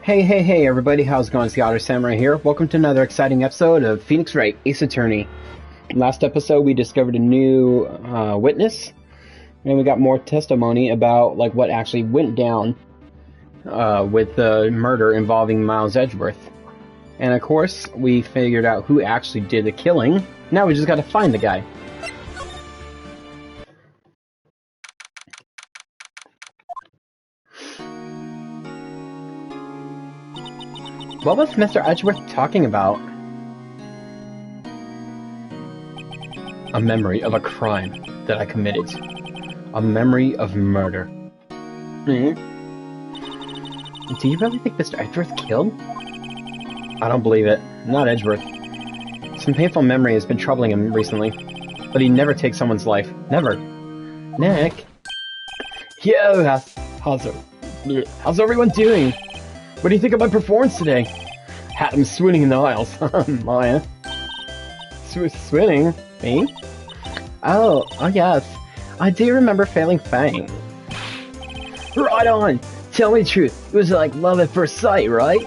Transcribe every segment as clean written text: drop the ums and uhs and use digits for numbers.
Hey everybody, how's it going? It's the Otter Samurai here. Welcome to another exciting episode of Phoenix Wright, Ace Attorney. Last episode we discovered a new witness, and we got more testimony about what actually went down with the murder involving Miles Edgeworth. And of course, we figured out who actually did the killing. Now we just gotta find the guy. What was Mr. Edgeworth talking about? A memory of a crime that I committed. A memory of murder. Do you really think Mr. Edgeworth killed? I don't believe it. Not Edgeworth. Some painful memory has been troubling him recently. But he never takes someone's life. Never. Nick? Yo, how's everyone doing? What do you think of my performance today? Had him swooning in the aisles. Maya. Swooning? Me? Oh yes. I do remember failing fine. Right on! Tell me the truth. It was like love at first sight, right?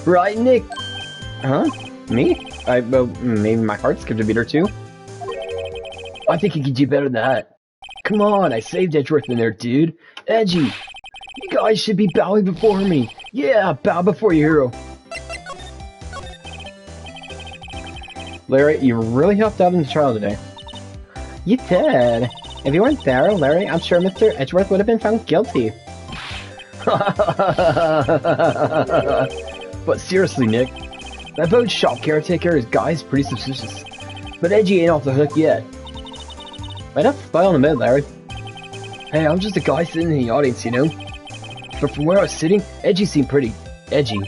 Right, Nick? Huh? Me? Well, maybe my heart skipped a beat or two. I think you could do better than that. Come on, I saved Edgeworth in there, dude. Edgy! You guys should be bowing before me. Yeah, bow before your hero. Larry, you really helped out in the trial today. You did. If you weren't there, Larry, I'm sure Mr. Edgeworth would have been found guilty. But seriously, Nick, that boat shop caretaker guy's pretty suspicious. But Edgy ain't off the hook yet. Why not spoil in the mid, Larry? Hey, I'm just a guy sitting in the audience, you know? But from where I was sitting, Edgy seemed pretty edgy.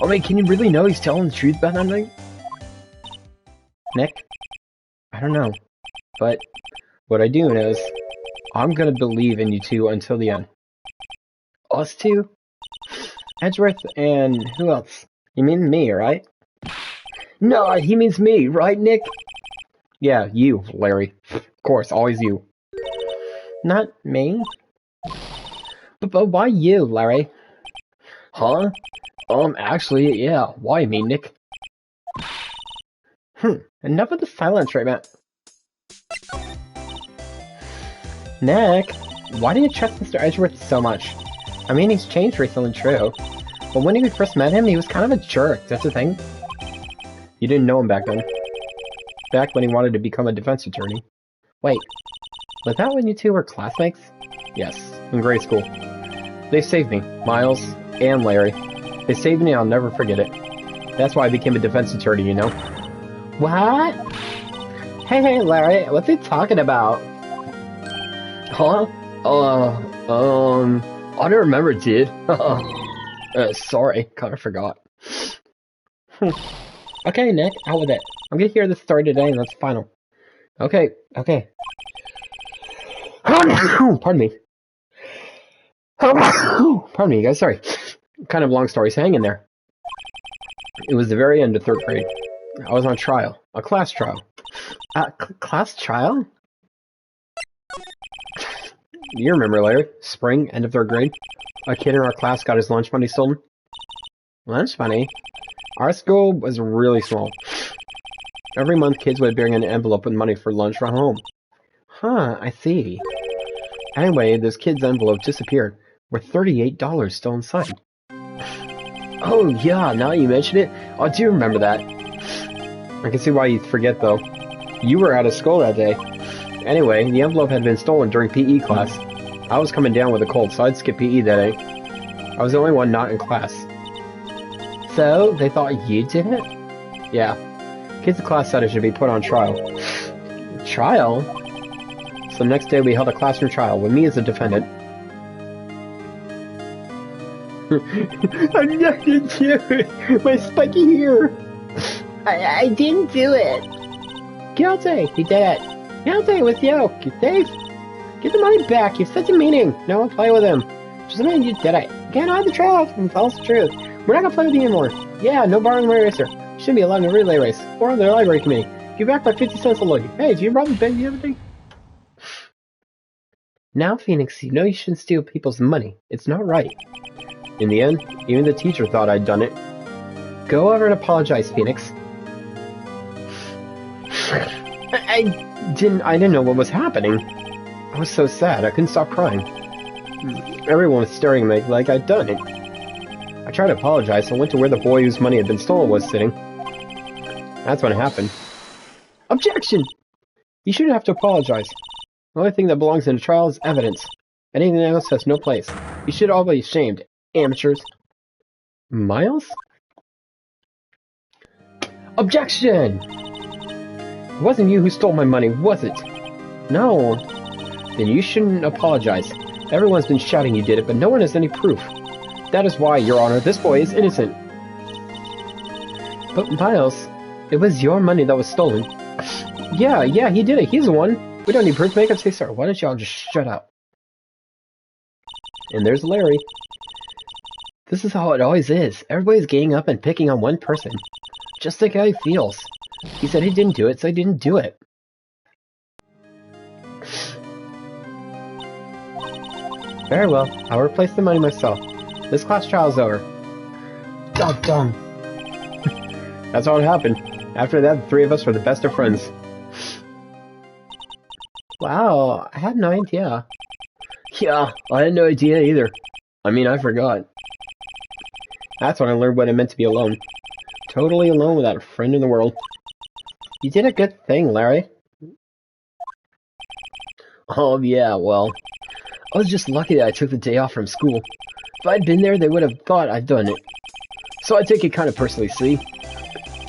I mean, can you really know he's telling the truth about that thing? Nick? I don't know. But what I do know is, I'm gonna believe in you two until the end. Us two? Edgeworth and who else? You mean me, right? No, he means me, right, Nick? Yeah, you, Larry. Of course, always you. Not me? But why you, Larry? Huh? Actually, yeah, why me, Nick? Enough of the silence right now. Nick, why do you trust Mr. Edgeworth so much? I mean, he's changed recently, true. But when we first met him, he was kind of a jerk, that's the thing. You didn't know him back then. Back when he wanted to become a defense attorney. Wait, was that when you two were classmates? Yes, in grade school. They saved me, Miles and Larry. They saved me, I'll never forget it. That's why I became a defense attorney, you know? What? Hey, Larry, what's he talking about? Huh? I don't remember, dude. Sorry, kinda forgot. Okay, Nick, out with it. I'm gonna hear this story today and that's final. Okay. Pardon me. Pardon me, guys, sorry. Kind of long stories, hang in there. It was the very end of 3rd grade. I was on trial. A class trial. Class trial? You remember, Larry. Spring, end of 3rd grade. A kid in our class got his lunch money stolen. Lunch money? Our school was really small. Every month, kids would bring an envelope with money for lunch from home. Huh, I see. Anyway, this kid's envelope disappeared, with $38 still inside. Oh yeah, now you mention it, I do remember that. I can see why you'd forget though. You were out of school that day. Anyway, the envelope had been stolen during PE class. I was coming down with a cold, so I'd skip PE that day. I was the only one not in class. So, they thought you did it? Yeah. Kids in class said I should be put on trial. Trial? So the next day we held a classroom trial with me as the defendant. I'm not gonna do it! My spiky hair! I didn't do it! Guilty! He did it! Guilty with you! Dave! Get the money back! You've such a meaning! No one play with him! Just admit you did it! You can't hide the truth and tell us the truth! We're not gonna play with you anymore! Yeah, no borrowing relay racer! You shouldn't be allowed in a relay race! Or on the library committee! Give back by 50 cents a load! Hey, do you probably beg the other thing? Now, Phoenix, you know you shouldn't steal people's money. It's not right. In the end, even the teacher thought I'd done it. Go over and apologize, Phoenix. I didn't know what was happening. I was so sad, I couldn't stop crying. Everyone was staring at me like I'd done it. I tried to apologize, so I went to where the boy whose money had been stolen was sitting. That's when it happened. Objection! You shouldn't have to apologize. The only thing that belongs in a trial is evidence. Anything else has no place. You should all be ashamed, amateurs. Miles? Objection! It wasn't you who stole my money, was it? No. Then you shouldn't apologize. Everyone's been shouting you did it, but no one has any proof. That is why, Your Honor, this boy is innocent. But Miles, it was your money that was stolen. Yeah, he did it. He's the one. We don't need proof. Make him say sorry. Why don't y'all just shut up? And there's Larry. This is how it always is. Everybody's ganging up and picking on one person. Just like how he feels. He said he didn't do it, so he didn't do it. Very well. I'll replace the money myself. This class trial's over. Dum. That's all that happened. After that, the three of us were the best of friends. Wow, I had no idea. Yeah, I had no idea either. I mean, I forgot. That's when I learned what it meant to be alone. Totally alone without a friend in the world. You did a good thing, Larry. Oh, yeah, well, I was just lucky that I took the day off from school. If I'd been there, they would have thought I'd done it. So I take it kind of personally, see?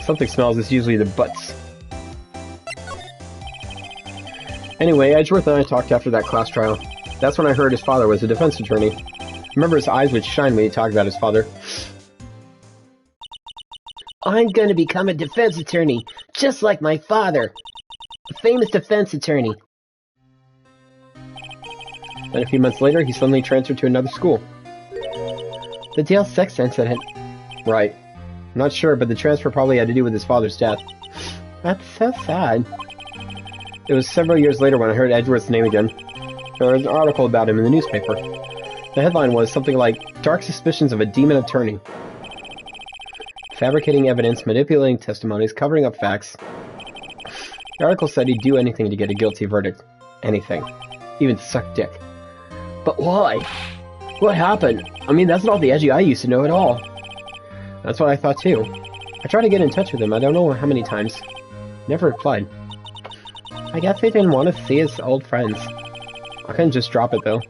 Something smells, it's usually the butts. Anyway, Edgeworth and I talked after that class trial. That's when I heard his father was a defense attorney. I remember his eyes would shine when he talked about his father. I'm gonna become a defense attorney, just like my father. A famous defense attorney. Then a few months later, he suddenly transferred to another school. The Dale sex incident. Right. I'm not sure, but the transfer probably had to do with his father's death. That's so sad. It was several years later when I heard Edgeworth's name again. There was an article about him in the newspaper. The headline was something like, Dark Suspicions of a Demon Attorney. Fabricating evidence, manipulating testimonies, covering up facts. The article said he'd do anything to get a guilty verdict. Anything. Even suck dick. But why? What happened? I mean, that's not the Edgy I used to know at all. That's what I thought too. I tried to get in touch with him, I don't know how many times. Never replied. I guess he didn't want to see his old friends. I couldn't just drop it though.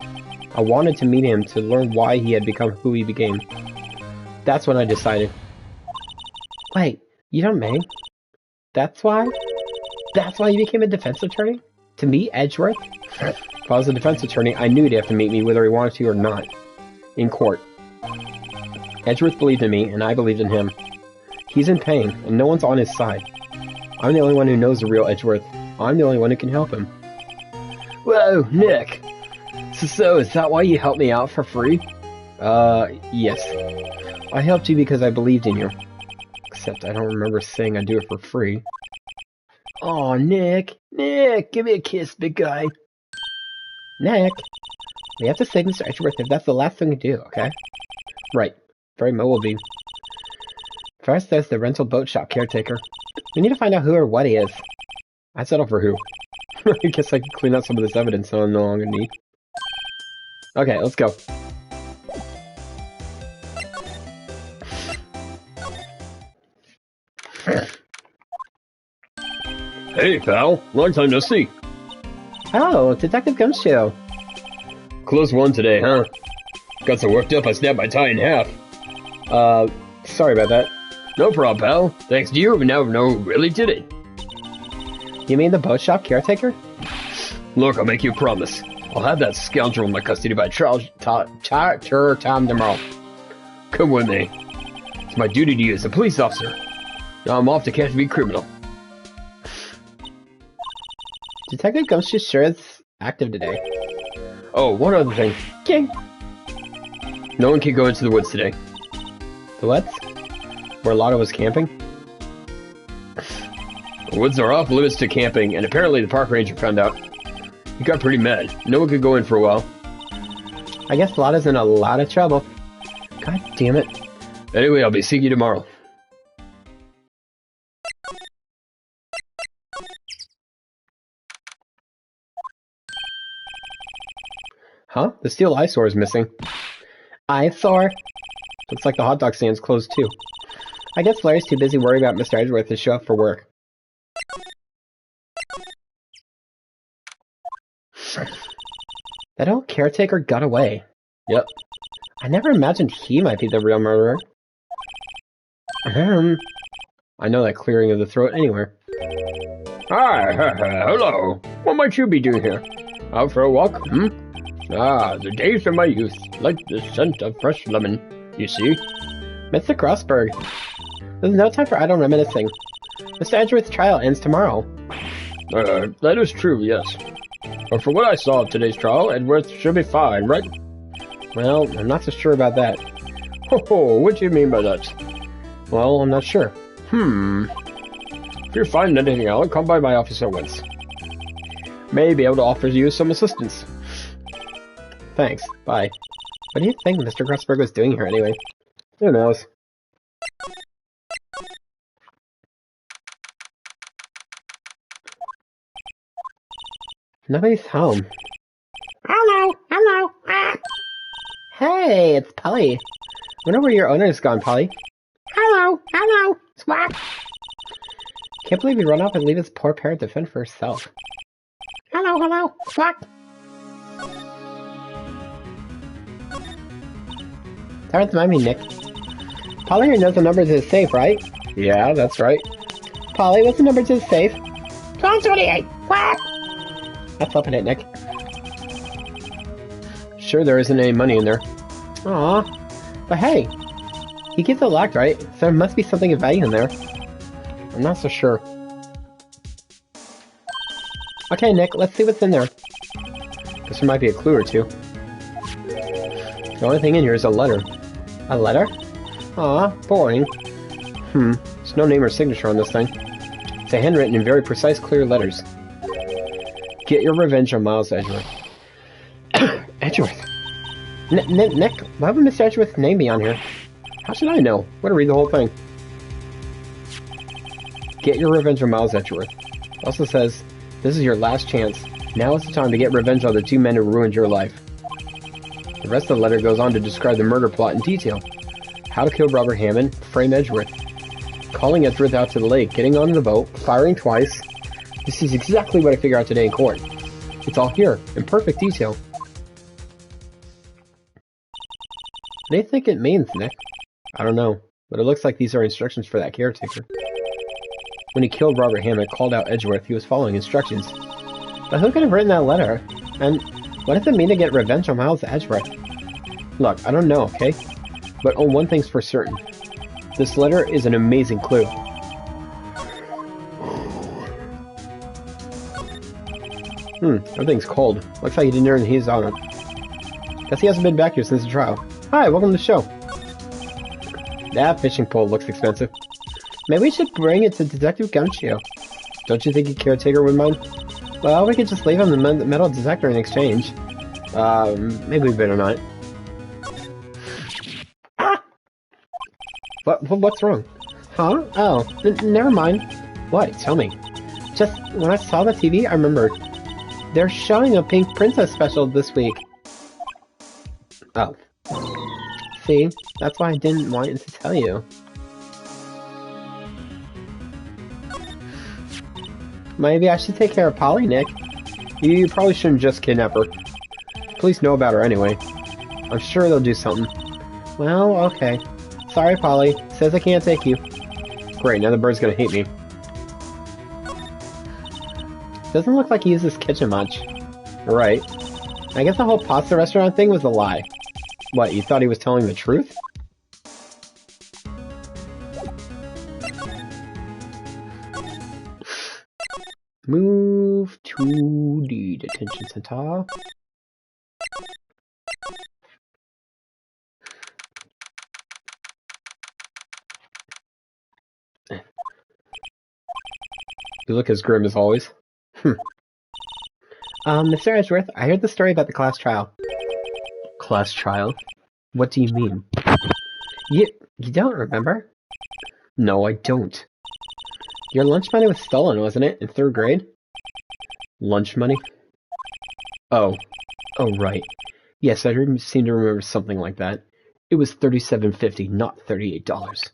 I wanted to meet him to learn why he had become who he became. That's when I decided. Wait, you don't mean? That's why? That's why you became a defense attorney? To meet Edgeworth? If I was a defense attorney, I knew he'd have to meet me whether he wanted to or not. In court. Edgeworth believed in me, and I believed in him. He's in pain, and no one's on his side. I'm the only one who knows the real Edgeworth. I'm the only one who can help him. Whoa, Nick! So is that why you helped me out for free? Yes. I helped you because I believed in you. Except I don't remember saying I'd do it for free. Aw, Nick! Nick! Give me a kiss, big guy! Nick! We have to save Mr. Edgeworth if that's the last thing we do, okay? Right. Very well will be. First, there's the rental boat shop caretaker. We need to find out who or what he is. I'd settle for who. I guess I can clean out some of this evidence I no longer need. Okay, let's go. Hey, pal. Long time no see. Oh, Detective Gumshoe. Close one today, huh? Got so worked up I snapped my tie in half. Sorry about that. No problem, pal. Thanks to you, we now know who really did it. You mean the boat shop caretaker? Look, I'll make you a promise. I'll have that scoundrel in my custody by time tomorrow. Come with me. It's my duty to you as a police officer. Now I'm off to catch me criminal. Detective Gumshoe sure is active today. Oh, one other thing. Okay. No one can go into the woods today. The what? Where Lotto was camping? The woods are off limits to camping, and apparently the park ranger found out. He got pretty mad. No one could go in for a while. I guess Lotto's in a lot of trouble. God damn it. Anyway, I'll be seeing you tomorrow. Huh? The steel eyesore is missing. Eyesore? Looks like the hot dog stand's closed too. I guess Larry's too busy worrying about Mr. Edgeworth to show up for work. That old caretaker got away. Yep. I never imagined he might be the real murderer. I know that clearing of the throat anywhere. Hi, hello. What might you be doing here? Out for a walk, Ah, the days of my youth, like the scent of fresh lemon, you see? Mr. Grossberg, there's no time for idle reminiscing. Mr. Edgeworth's trial ends tomorrow. That is true, yes. But for what I saw of today's trial, Edgeworth should be fine, right? Well, I'm not so sure about that. Ho, what do you mean by that? Well, I'm not sure. If you find anything out, come by my office at once. May be able to offer you some assistance. Thanks, bye. What do you think Mr. Grossberg was doing here anyway? Who knows? Nobody's home. Hello! Hey, it's Polly. Wonder where your owner's gone, Polly. Hello! Squawk! Can't believe you run off and leave his poor parrot to fend for herself. Hello! Squawk! Don't remind me, Nick. Polly here knows the number to his safe, right? Yeah, that's right. Polly, what's the number to his safe? 1228! Quack! Let's open it, Nick. Sure there isn't any money in there. Aw. But hey, he keeps it locked, right? So there must be something of value in there. I'm not so sure. Okay, Nick, let's see what's in there. Guess there might be a clue or two. The only thing in here is a letter. A letter? Aw, boring. There's no name or signature on this thing. It's a handwritten in very precise, clear letters. Get your revenge on Miles Edgeworth. Edgeworth? Nick, why would Mr. Edgeworth's name be on here? How should I know? Want to read the whole thing. Get your revenge on Miles Edgeworth. It also says, this is your last chance. Now is the time to get revenge on the two men who ruined your life. The rest of the letter goes on to describe the murder plot in detail. How to kill Robert Hammond, frame Edgeworth. Calling Edgeworth out to the lake, getting on the boat, firing twice. This is exactly what I figured out today in court. It's all here, in perfect detail. What do you think it means, Nick? I don't know, but it looks like these are instructions for that caretaker. When he killed Robert Hammond and called out Edgeworth, he was following instructions. But who could have written that letter? And what does it mean to get revenge on Miles Edgeworth? Look, I don't know, okay? But one thing's for certain. This letter is an amazing clue. Everything's cold. Looks like he didn't earn his on it. Guess he hasn't been back here since the trial. Hi, welcome to the show. That fishing pole looks expensive. Maybe we should bring it to Detective Gumshoe. Don't you think a caretaker would mind? Well, we could just leave him the metal detector in exchange. Maybe we better not. Ah! What's wrong? Huh? Oh, never mind. What? Tell me. Just when I saw the TV, I remembered. They're showing a Pink Princess special this week. Oh. See? That's why I didn't want to tell you. Maybe I should take care of Polly, Nick. You probably shouldn't just kidnap her. Police know about her anyway. I'm sure they'll do something. Well, okay. Sorry, Polly. Says I can't take you. Great, now the bird's gonna hate me. Doesn't look like he uses this kitchen much. Right. I guess the whole pasta restaurant thing was a lie. What, you thought he was telling the truth? Move to the detention center. You look as grim as always. Mr. Edgeworth, I heard the story about the class trial. Class trial? What do you mean? You don't remember? No, I don't. Your lunch money was stolen, wasn't it, in 3rd grade? Lunch money? Oh, right. Yes, I seem to remember something like that. It was $37.50, not $38.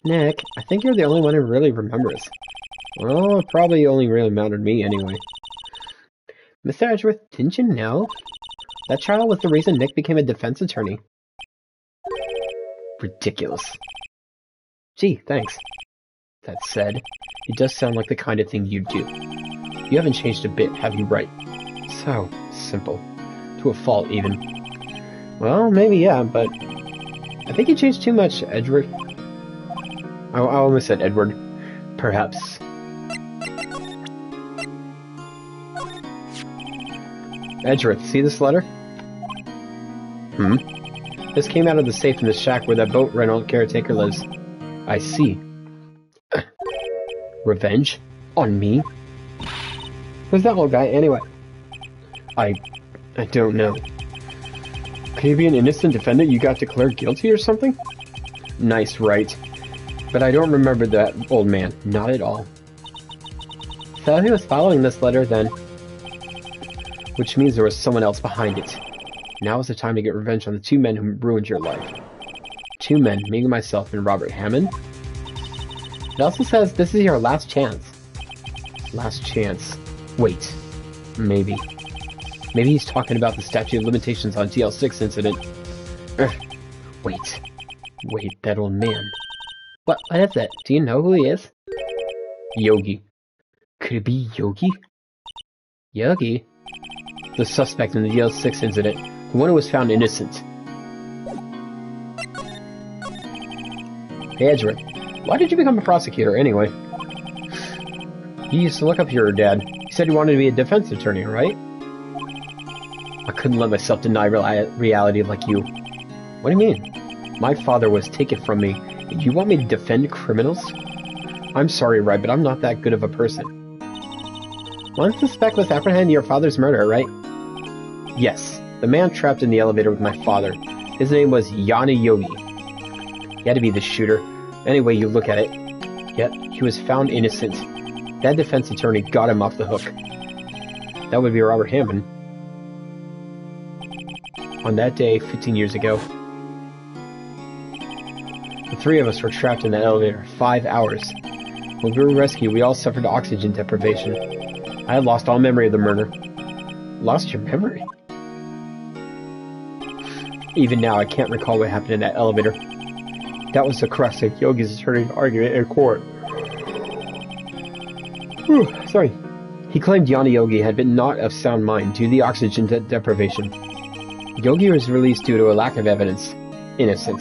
Nick, I think you're the only one who really remembers. Well, it probably only really mattered to me anyway. Mr. Edgeworth, didn't you know? That trial was the reason Nick became a defense attorney. Ridiculous. Gee, thanks. That said, it does sound like the kind of thing you'd do. You haven't changed a bit, have you, Wright? So simple. To a fault, even. Well, maybe yeah, but I think you changed too much, Edward. I almost said Edward. Perhaps. Edgeworth, see this letter? This came out of the safe in the shack where that boat rental caretaker lives. I see. Revenge? On me? Who's that old guy, anyway? I don't know. Could he be an innocent defendant you got declared guilty or something? Nice, right. But I don't remember that old man. Not at all. So he was following this letter then. Which means there was someone else behind it. Now is the time to get revenge on the 2 men who ruined your life. 2 men, me and myself and Robert Hammond. It also says this is your last chance. Last chance. Wait. Maybe. Maybe he's talking about the statute of limitations on TL6 incident. Wait. Wait, that old man. What is it? Do you know who he is? Yogi. Could it be Yogi? Yogi? The suspect in the TL6 incident. The one who was found innocent. Hey, Edgeworth. Why did you become a prosecutor, anyway? You used to look up your dad. He said you wanted to be a defense attorney, right? I couldn't let myself deny reality like you. What do you mean? My father was taken from me, and you want me to defend criminals? I'm sorry, Wright, but I'm not that good of a person. One suspect was apprehended in your father's murder, right? Yes. The man trapped in the elevator with my father. His name was Yana Yogi. He had to be the shooter. Any way you look at it. Yet, he was found innocent. That defense attorney got him off the hook. That would be Robert Hammond. On that day, 15 years ago, the 3 of us were trapped in that elevator 5 hours. When we were rescued, we all suffered oxygen deprivation. I had lost all memory of the murder. Lost your memory? Even now, I can't recall what happened in that elevator. That was the crux of Yogi's attorney's argument in court. Sorry. He claimed Yana Yogi had been not of sound mind due to the oxygen deprivation. Yogi was released due to a lack of evidence. Innocent.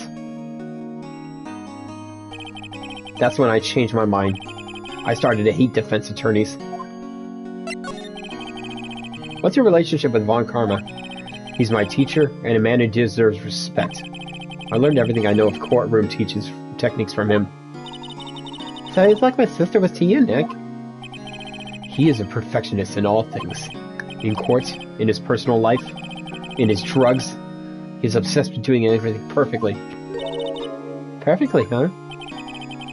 That's when I changed my mind. I started to hate defense attorneys. What's your relationship with Von Karma? He's my teacher and a man who deserves respect. I learned everything I know of courtroom teaching techniques from him. So he's like my sister was to you, Nick. He is a perfectionist in all things. In court, in his personal life, in his drugs. He's obsessed with doing everything perfectly. Perfectly, huh?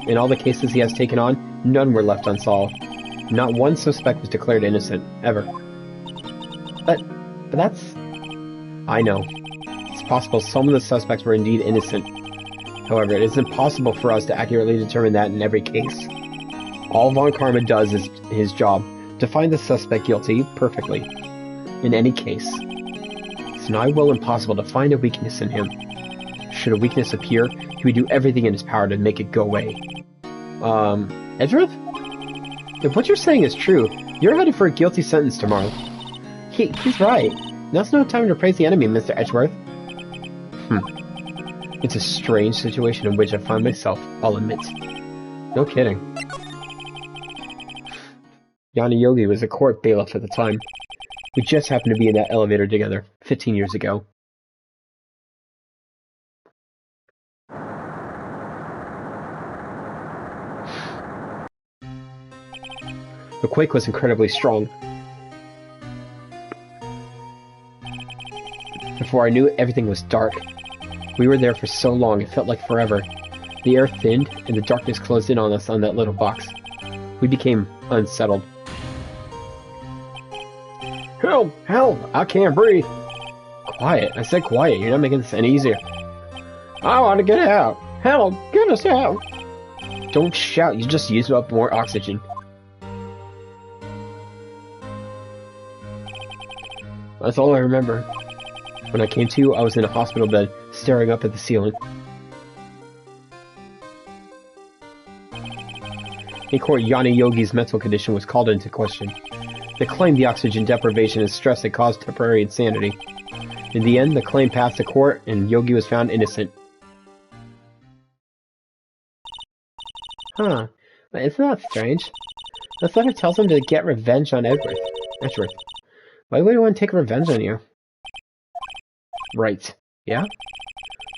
In all the cases he has taken on, none were left unsolved. Not one suspect was declared innocent, ever. But that's... I know. It's possible some of the suspects were indeed innocent. However, it is impossible for us to accurately determine that in every case. All Von Karma does is his job, to find the suspect guilty perfectly. In any case. It's nigh well impossible to find a weakness in him. Should a weakness appear, he would do everything in his power to make it go away. Edgeworth? If what you're saying is true, you're headed for a guilty sentence tomorrow. He's right. Now's no time to praise the enemy, Mr. Edgeworth. It's a strange situation in which I find myself, I'll admit. No kidding. Yana Yogi was a court bailiff at the time. We just happened to be in that elevator together, 15 years ago. The quake was incredibly strong. Before I knew it, everything was dark. We were there for so long, it felt like forever. The air thinned, and the darkness closed in on us on that little box. We became unsettled. Help! Help! I can't breathe! Quiet. I said quiet. You're not making this any easier. I want to get out! Help! Get us out! Don't shout. You just use up more oxygen. That's all I remember. When I came to, I was in a hospital bed, staring up at the ceiling. In court, Yana Yogi's mental condition was called into question. They claimed the oxygen deprivation and stress had caused temporary insanity. In the end, the claim passed the court, and Yogi was found innocent. Huh. Isn't that strange? This letter tells him to get revenge on Edgeworth. Why would he want to take revenge on you? Right. Yeah?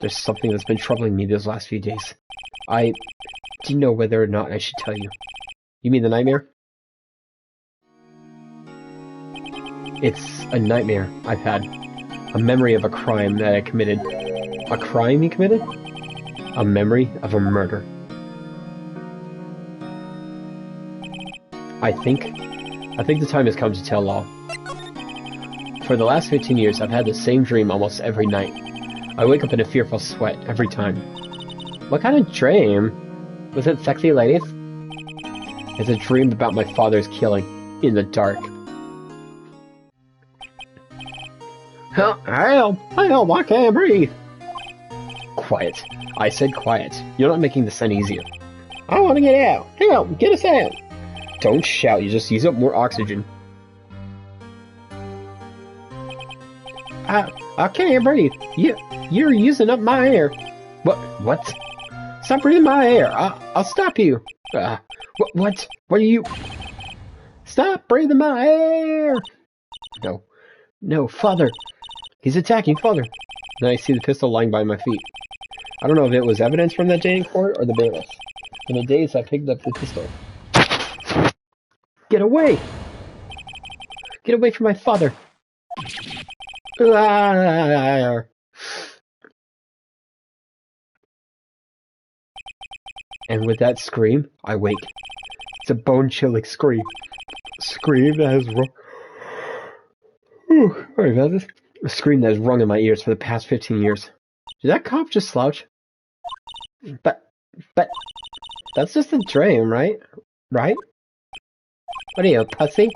There's something that's been troubling me these last few days. I didn't know whether or not I should tell you. You mean the nightmare? It's a nightmare I've had. A memory of a crime that I committed. A crime you committed? A memory of a murder. I think the time has come to tell all. For the last 15 years, I've had the same dream almost every night. I wake up in a fearful sweat every time. What kind of dream? Was it sexy ladies? It's a dream about my father's killing, in the dark. Help! I can't breathe! Quiet. I said quiet. You're not making this any easier. I want to get out! Help! Get us out! Don't shout, you just use up more oxygen. I can't breathe. You're using up my air. What? Stop breathing my air. I'll stop you. What are you? Stop breathing my air. No, Father. He's attacking Father. Then I see the pistol lying by my feet. I don't know if it was evidence from that day in court or the bailiff. In a daze, I picked up the pistol. Get away! Get away from my father! And with that scream, I wake. It's a bone-chilling scream. Scream that has rung... Sorry about this. A scream that has rung in my ears for the past 15 years. Did that cop just slouch? But... That's just a dream, right? Right? What are you, a pussy?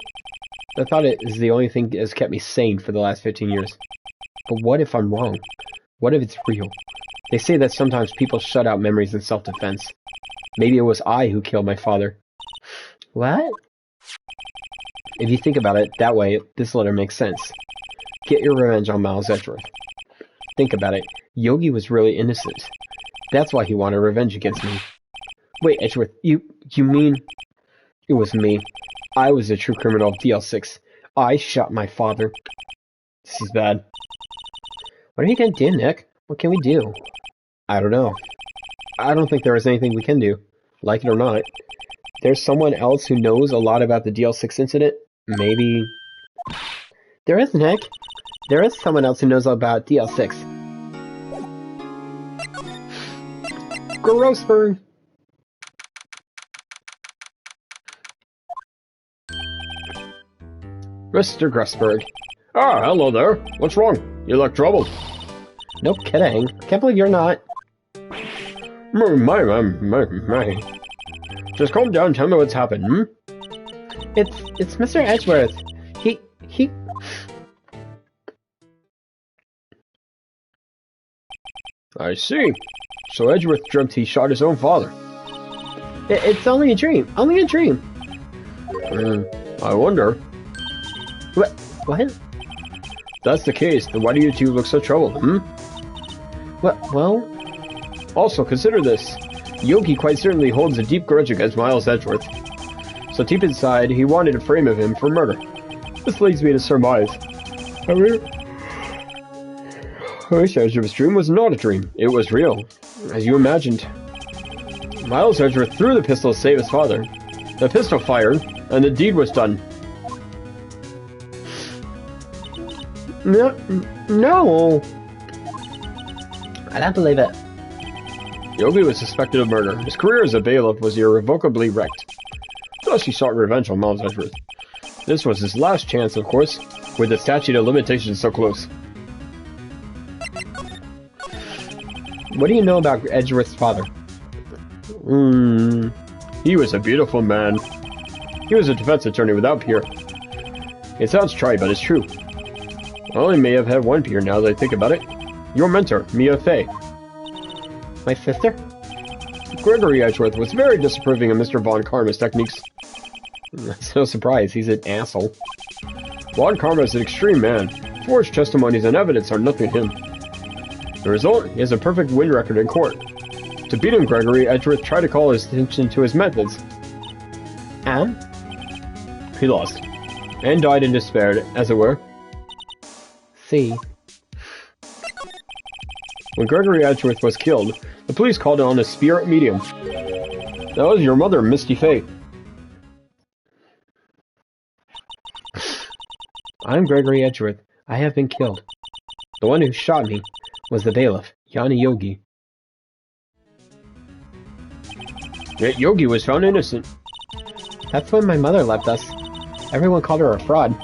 I thought it is the only thing that has kept me sane for the last 15 years. But what if I'm wrong? What if it's real? They say that sometimes people shut out memories in self-defense. Maybe it was I who killed my father. What? If you think about it that way, this letter makes sense. Get your revenge on Miles Edgeworth. Think about it. Yogi was really innocent. That's why he wanted revenge against me. Wait, Edgeworth, you mean... It was me. I was the true criminal of DL6. I shot my father. This is bad. What are you gonna do, Nick? What can we do? I don't know. I don't think there is anything we can do. Like it or not. There's someone else who knows a lot about the DL6 incident. Maybe... There is, Nick. There is someone else who knows about DL6. Grossburn! Mr. Grussberg. Ah, hello there. What's wrong? You look troubled. No kidding. I can't believe you're not. My. Just calm down and tell me what's happened, hmm? It's Mr. Edgeworth. He... I see. So Edgeworth dreamt he shot his own father. It's only a dream. Only a dream. I wonder. What? If that's the case, then why do you two look so troubled, hmm? Well... Also, consider this. Yogi quite certainly holds a deep grudge against Miles Edgeworth. So deep inside, he wanted a frame of him for murder. This leads me to surmise. I wish Edgeworth's dream was not a dream. It was real, as you imagined. Miles Edgeworth threw the pistol to save his father. The pistol fired, and the deed was done. No. I don't believe it. Yogi was suspected of murder. His career as a bailiff was irrevocably wrecked. Thus he sought revenge on Miles Edgeworth. This was his last chance, of course, with the statute of limitations so close. What do you know about Edgeworth's father? He was a beautiful man. He was a defense attorney without peer. It sounds trite, but it's true. I only may have had one peer now that I think about it. Your mentor, Mia Fey. My sister? Gregory Edgeworth was very disapproving of Mr. Von Karma's techniques. That's no surprise, he's an asshole. Von Karma is an extreme man. Forged testimonies and evidence are nothing to him. The result, he has a perfect win record in court. To beat him, Gregory Edgeworth tried to call his attention to his methods. And? He lost. And died in despair, as it were. See. When Gregory Edgeworth was killed, the police called on a spirit medium. That was your mother, Misty Fey. I'm Gregory Edgeworth. I have been killed. The one who shot me was the bailiff, Yanni Yogi. Yet Yogi was found innocent. That's when my mother left us. Everyone called her a fraud.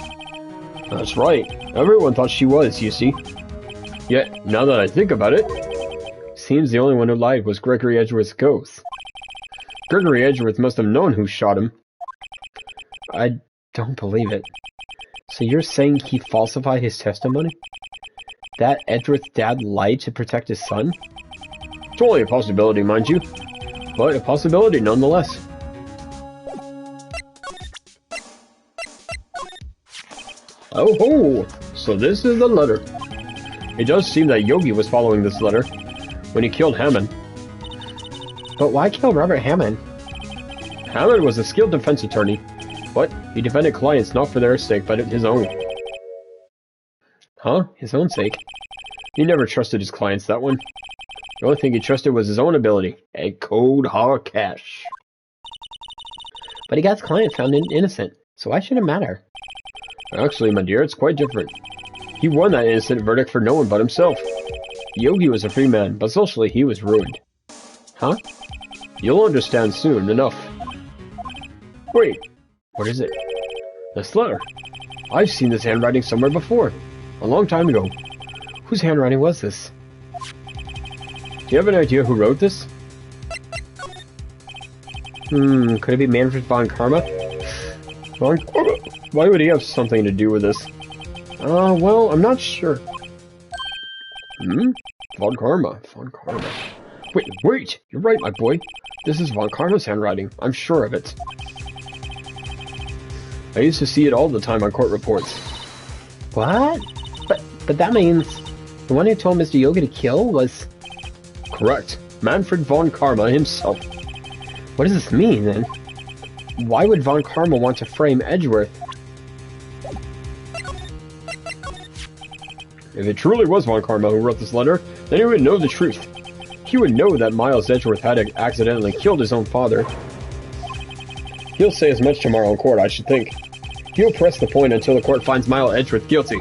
That's right. Everyone thought she was, you see. Yet, now that I think about it, seems the only one who lied was Gregory Edgeworth's ghost. Gregory Edgeworth must have known who shot him. I don't believe it. So you're saying he falsified his testimony? That Edgeworth's dad lied to protect his son? It's only a possibility, mind you. But a possibility nonetheless. Oh ho! So this is the letter. It does seem that Yogi was following this letter when he killed Hammond. But why kill Robert Hammond? Hammond was a skilled defense attorney, but he defended clients not for their sake, but his own. Huh? His own sake? He never trusted his clients, that one. The only thing he trusted was his own ability. A cold hard cash. But he got his client found innocent, so why should it matter? Actually, my dear, it's quite different. He won that innocent verdict for no one but himself. Yogi was a free man, but socially he was ruined. Huh? You'll understand soon enough. Wait, what is it? This letter. I've seen this handwriting somewhere before. A long time ago. Whose handwriting was this? Do you have an idea who wrote this? Could it be Manfred von Karma? Von Karma? Why would he have something to do with this? Well, I'm not sure. Von Karma. Von Karma. Wait! You're right, my boy. This is Von Karma's handwriting. I'm sure of it. I used to see it all the time on court reports. What? But that means the one who told Mr. Yogi to kill was... Correct. Manfred von Karma himself. What does this mean, then? Why would Von Karma want to frame Edgeworth? If it truly was Von Karma who wrote this letter, then he would know the truth. He would know that Miles Edgeworth had accidentally killed his own father. He'll say as much tomorrow in court, I should think. He'll press the point until the court finds Miles Edgeworth guilty.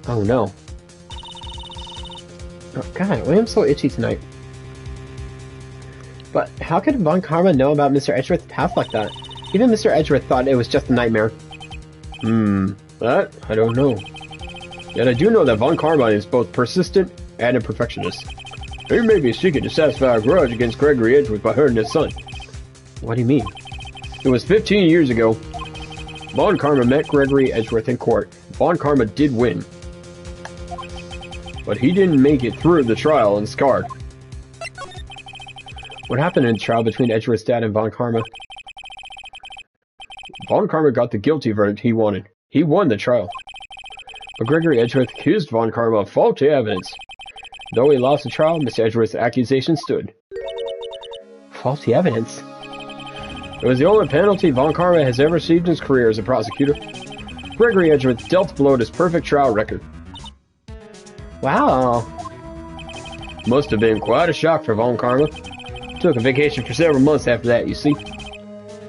Oh no. Oh, God, why am I so itchy tonight? But how could Von Karma know about Mr. Edgeworth's past like that? Even Mr. Edgeworth thought it was just a nightmare. That I don't know. Yet I do know that Von Karma is both persistent and a perfectionist. He may be seeking to satisfy a grudge against Gregory Edgeworth by hurting his son. What do you mean? It was 15 years ago. Von Karma met Gregory Edgeworth in court. Von Karma did win. But he didn't make it through the trial and scarred. What happened in the trial between Edgeworth's dad and Von Karma? Von Karma got the guilty verdict he wanted. He won the trial. But Gregory Edgeworth accused Von Karma of faulty evidence. Though he lost the trial, Mr. Edgeworth's accusation stood. Faulty evidence? It was the only penalty Von Karma has ever received in his career as a prosecutor. Gregory Edgeworth dealt below his perfect trial record. Wow. Must have been quite a shock for Von Karma. Took a vacation for several months after that, you see.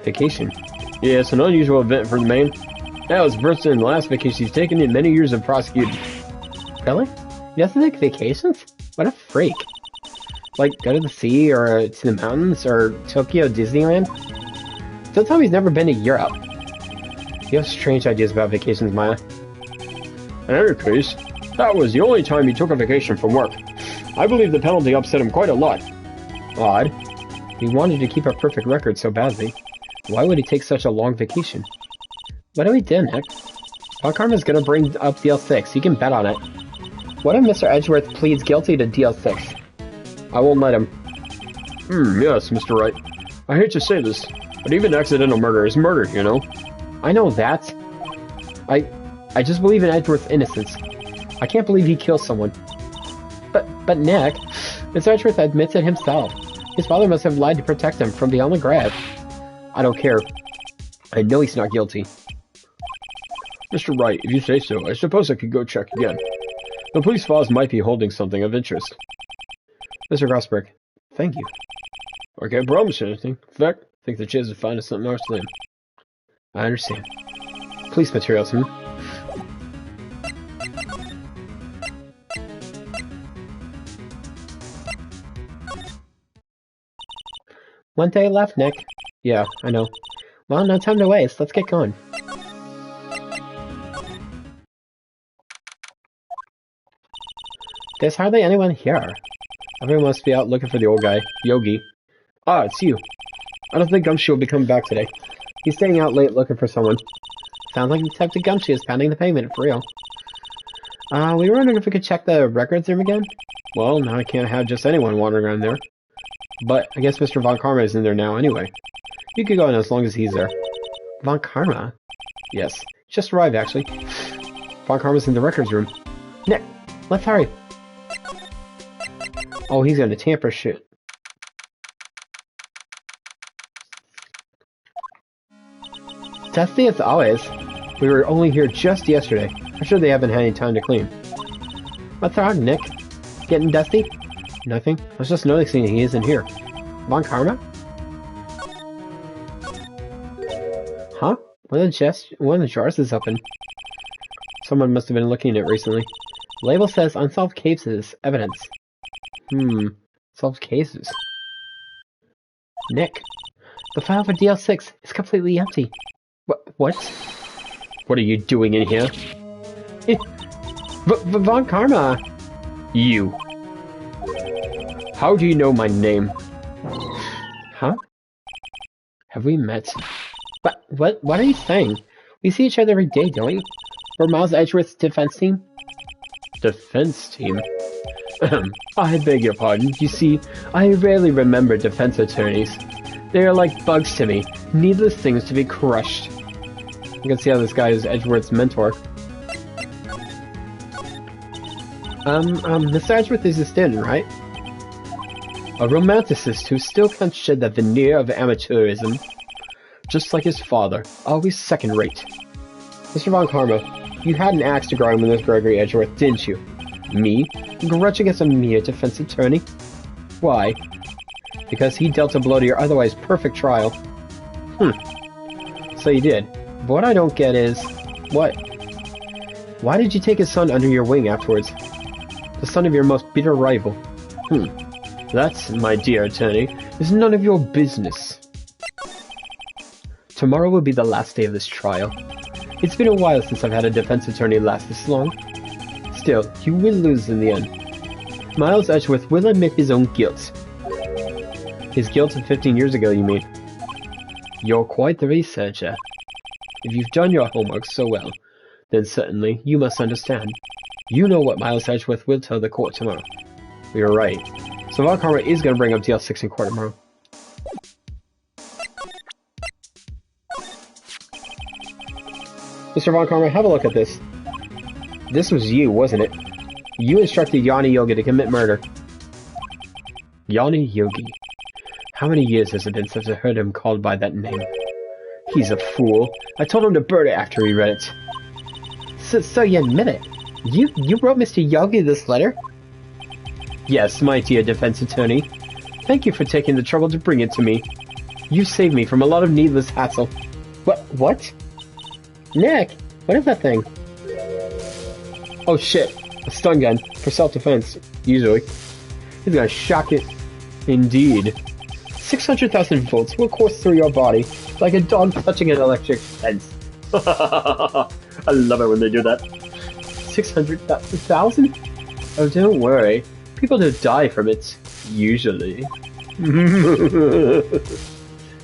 Vacation? Yeah, it's an unusual event for the man. That was the first and last vacation he's taken in many years of prosecuting. Really? You have to take vacations? What a freak. Like, go to the sea, or to the mountains, or Tokyo Disneyland? Don't tell me he's never been to Europe. You have strange ideas about vacations, Maya. In any case, that was the only time he took a vacation from work. I believe the penalty upset him quite a lot. Odd. He wanted to keep a perfect record so badly. Why would he take such a long vacation? What do we do, Nick? Von Karma's gonna bring up DL6. You can bet on it. What if Mr. Edgeworth pleads guilty to DL6? I won't let him. Yes, Mr. Wright. I hate to say this, but even accidental murder is murder, you know? I know that. I just believe in Edgeworth's innocence. I can't believe he killed someone. But Nick, Mr. Edgeworth admits it himself. His father must have lied to protect him from beyond the grave. I don't care. I know he's not guilty. Mr. Wright, if you say so, I suppose I could go check again. The police files might be holding something of interest. Mr. Grossberg, thank you. I can't promise anything. In fact, I think the chances of finding something are slim. I understand. Police materials, One day left, Nick. Yeah, I know. Well, no time to waste. Let's get going. There's hardly anyone here. Everyone must be out looking for the old guy, Yogi. Ah, it's you. I don't think Gumshoe will be coming back today. He's staying out late looking for someone. Sounds like Detective Gumshoe is pounding the pavement for real. We were wondering if we could check the records room again? Well, now I can't have just anyone wandering around there. But I guess Mr. Von Karma is in there now anyway. You could go in as long as he's there. Von Karma? Yes, just arrived actually. Von Karma's in the records room. Nick, let's hurry. Oh, he's gonna tamper shit. Dusty as always. We were only here just yesterday. I'm sure they haven't had any time to clean. What's wrong, Nick? Getting dusty? Nothing. I was just noticing he isn't here. Von Karma? Huh? One of the jars is open. Someone must have been looking at it recently. The label says unsolved cases, evidence. Solved cases. Nick, the file for DL6 is completely empty. What? What are you doing in here? Von Karma! You. How do you know my name? Huh? Have we met? But what are you saying? We see each other every day, don't we? We're Miles Edgeworth's defense team? Defense team? I beg your pardon. You see, I rarely remember defense attorneys. They are like bugs to me, needless things to be crushed. You can see how this guy is Edgeworth's mentor. Mr. Edgeworth is a student, right? A romanticist who still can't shed that veneer of amateurism. Just like his father, always second-rate. Mr. Von Karma, you had an axe to grind with Gregory Edgeworth, didn't you? Me? Grudge against a mere defense attorney? Why? Because he dealt a blow to your otherwise perfect trial. So you did. But what I don't get is... What? Why did you take his son under your wing afterwards? The son of your most bitter rival. That, my dear attorney, is none of your business. Tomorrow will be the last day of this trial. It's been a while since I've had a defense attorney last this long. Still, you will lose in the end. Miles Edgeworth will admit his own guilt. His guilt of 15 years ago, you mean? You're quite the researcher. If you've done your homework so well, then certainly you must understand. You know what Miles Edgeworth will tell the court tomorrow. You're right. So Von Karma is going to bring up DL6 in court tomorrow. Mr. Von Karma, have a look at this. This was you, wasn't it? You instructed Yanni Yogi to commit murder. Yanni Yogi? How many years has it been since I heard him called by that name? He's a fool. I told him to burn it after he read it. So you admit it? You wrote Mr. Yogi this letter? Yes, my dear defense attorney. Thank you for taking the trouble to bring it to me. You saved me from a lot of needless hassle. What? Nick, what is that thing? Oh shit, a stun gun, for self-defense, usually. He's gonna shock it. Indeed. 600,000 volts will course through your body like a dog touching an electric fence. I love it when they do that. 600,000? Oh, don't worry. People don't die from it. Usually.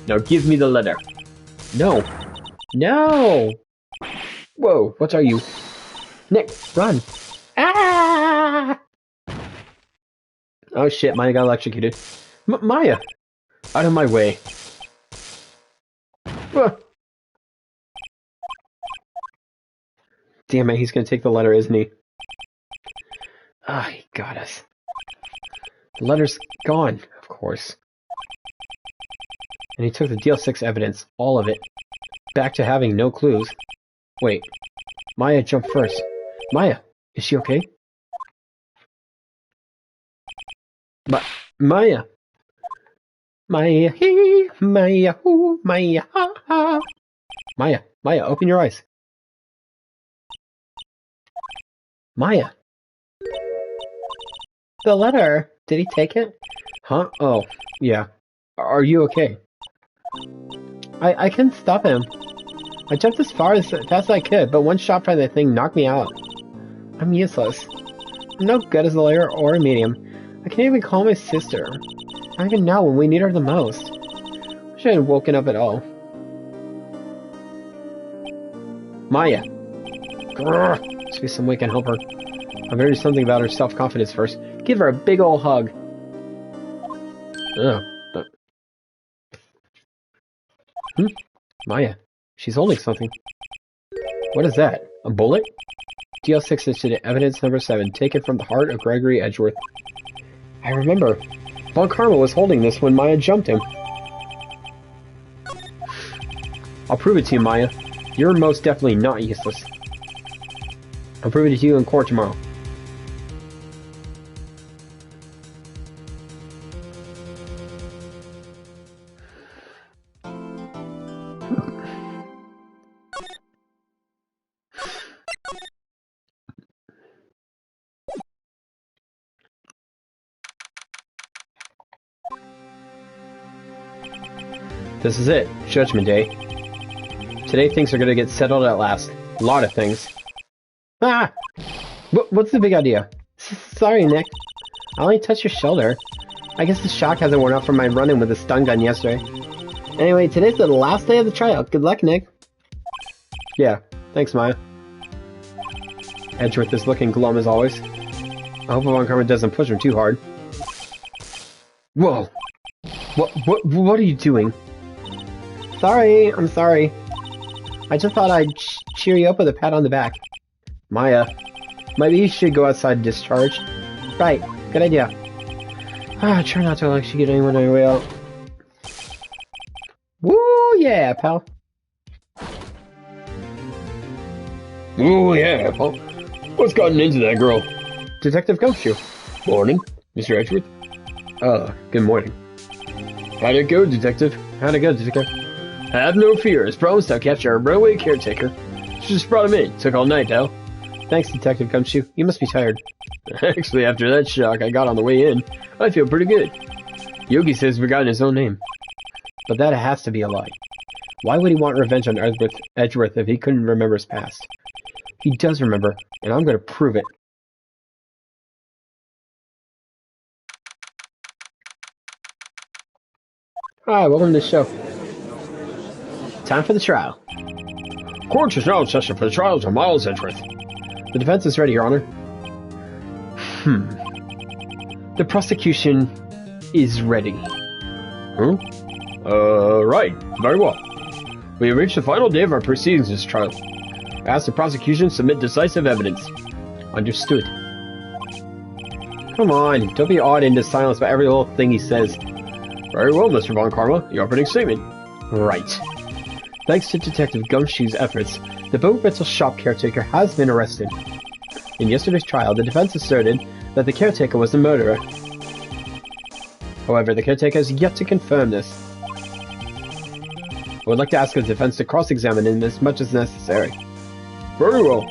Now give me the letter. No. No! Whoa, what are you? Nick, run! Ah! Oh shit, Maya got electrocuted. Maya! Out of my way. Damn it, he's gonna take the letter, isn't he? Ah, he got us. The letter's gone, of course. And he took the DL6 evidence, all of it, back to having no clues. Wait, Maya jumped first. Maya, is she okay? Maya! Maya, hee, Maya, hoo, Maya, ha, ha. Maya, open your eyes. Maya. The letter. Did he take it? Huh? Oh, yeah. Are you okay? I couldn't stop him. I jumped as fast as I could, but one shot by the thing knocked me out. I'm useless. I'm no good as a lawyer or a medium. I can't even call my sister. I don't even know when we need her the most. I should have woken up at all. Maya. Grrr. Must be some way I can help her. I better do something about her self-confidence first. Give her a big ol' hug. Oh. Maya. She's holding something. What is that? A bullet? DL6 incident, evidence number 7, taken from the heart of Gregory Edgeworth. I remember. Von Karma was holding this when Maya jumped him. I'll prove it to you, Maya. You're most definitely not useless. I'll prove it to you in court tomorrow. This is it. Judgment Day. Today things are gonna get settled at last. A lot of things. Ah! What's the big idea? Sorry, Nick. I only touched your shoulder. I guess the shock hasn't worn off from my run-in with the stun gun yesterday. Anyway, today's the last day of the trial. Good luck, Nick. Yeah, thanks, Maya. Edgeworth is looking glum as always. I hope Von Karma doesn't push him too hard. Whoa! What are you doing? Sorry, I'm sorry. I just thought I'd cheer you up with a pat on the back. Maya, maybe you should go outside and discharge. Right, good idea. Try not to electrocute anyone on your way out. Woo, yeah, pal. Ooh, yeah, pal. What's gotten into that girl? Detective Gumshoe. Morning, Mr. Edgeworth. Good morning. How'd it go, Detective? How'd it go, Detective? Have no fear. As promised, I'll capture our runaway caretaker. Just brought him in. Took all night, though. Thanks, Detective Gumshoe. You must be tired. Actually, after that shock I got on the way in, I feel pretty good. Yogi says we got his own name. But that has to be a lie. Why would he want revenge on Edgeworth if he couldn't remember his past? He does remember, and I'm going to prove it. Hi, welcome to the show. Time for the trial. Court is now in session for the trials of Miles Edgeworth. The defense is ready, Your Honor. The prosecution is ready. Right. Very well. We have reached the final day of our proceedings in this trial. I ask the prosecution submit decisive evidence. Understood. Come on, don't be awed into silence by every little thing he says. Very well, Mr. Von Karma. Your opening statement. Right. Thanks to Detective Gumshoe's efforts, the boat rental shop caretaker has been arrested. In yesterday's trial, the defense asserted that the caretaker was the murderer. However, the caretaker has yet to confirm this. I would like to ask the defense to cross-examine him as much as necessary. Very well.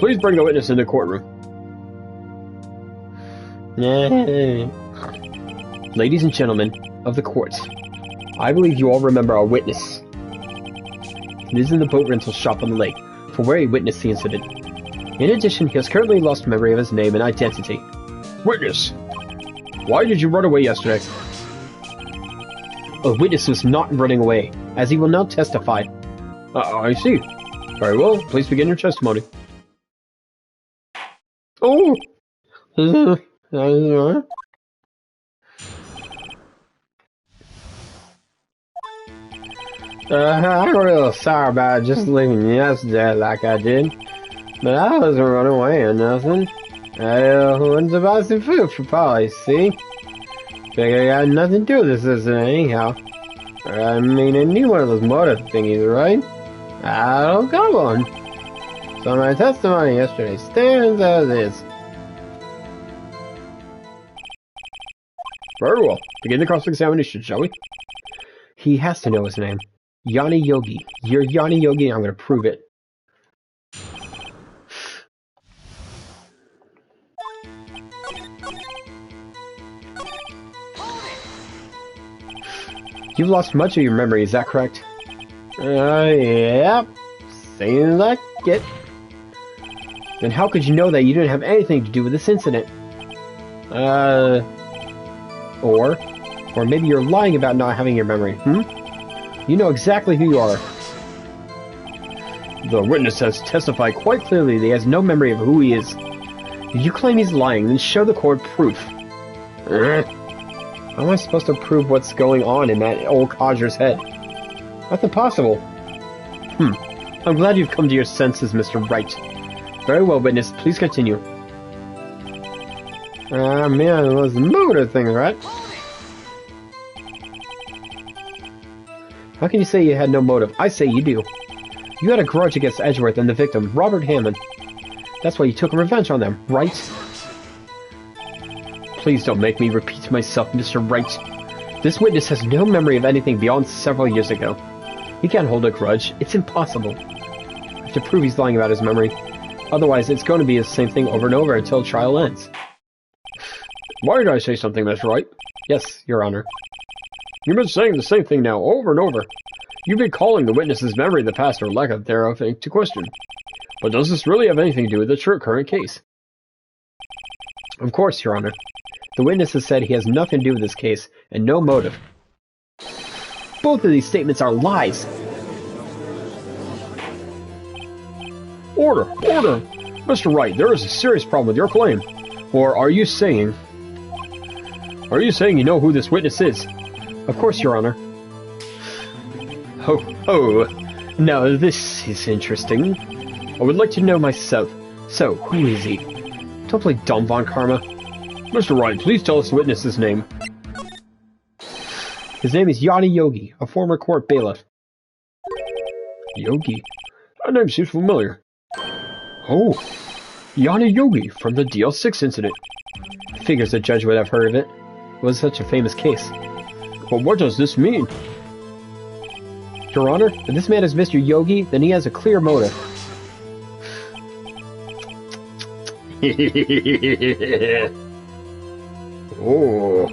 Please bring the witness in the courtroom. Ladies and gentlemen of the court, I believe you all remember our witness. He is in the boat rental shop on the lake, for where he witnessed the incident. In addition, he has currently lost memory of his name and identity. Witness! Why did you run away yesterday? A witness was not running away, as he will now testify. I see. Very well, please begin your testimony. Oh! I'm real sorry about just leaving yesterday like I did. But I wasn't running away or nothing. I went to buy some food for Polly, see? Figure I got nothing to do with this incident anyhow. I mean, I need one of those motor thingies, right? I don't got one. So my testimony yesterday stands as is. Very well. Begin the cross-examination, shall we? He has to know his name. Yanni Yogi. You're Yanni Yogi, and I'm going to prove it. You've lost much of your memory, is that correct? Yep. Seems like it. Then how could you know that you didn't have anything to do with this incident? Or maybe you're lying about not having your memory, You know exactly who you are. The witness has testified quite clearly that he has no memory of who he is. If you claim he's lying, then show the court proof. How am I supposed to prove what's going on in that old codger's head? That's impossible. I'm glad you've come to your senses, Mr. Wright. Very well, witness. Please continue. Man, those motor things, right? How can you say you had no motive? I say you do. You had a grudge against Edgeworth and the victim, Robert Hammond. That's why you took revenge on them, right? Please don't make me repeat myself, Mr. Wright. This witness has no memory of anything beyond several years ago. He can't hold a grudge. It's impossible. I have to prove he's lying about his memory. Otherwise, it's going to be the same thing over and over until trial ends. Why did I say something, Mr. Wright? Yes, Your Honor. You've been saying the same thing now over and over. You've been calling the witness's memory of the past or lack of thereof into question. But does this really have anything to do with the current case? Of course, Your Honor. The witness has said he has nothing to do with this case, and no motive. Both of these statements are lies! Order! Order! Mr. Wright, there is a serious problem with your claim. Or are you saying you know who this witness is? Of course, Your Honor. Oh, now this is interesting. I would like to know myself. So, who is he? Don't play dumb, Von Karma. Mr. Wright, please tell us the witness's name. His name is Yanni Yogi, a former court bailiff. Yogi? That name seems familiar. Oh, Yanni Yogi from the DL6 incident. Figures the judge would have heard of it. It was such a famous case. But what does this mean? Your Honor, if this man is Mr. Yogi, then he has a clear motive. Oh.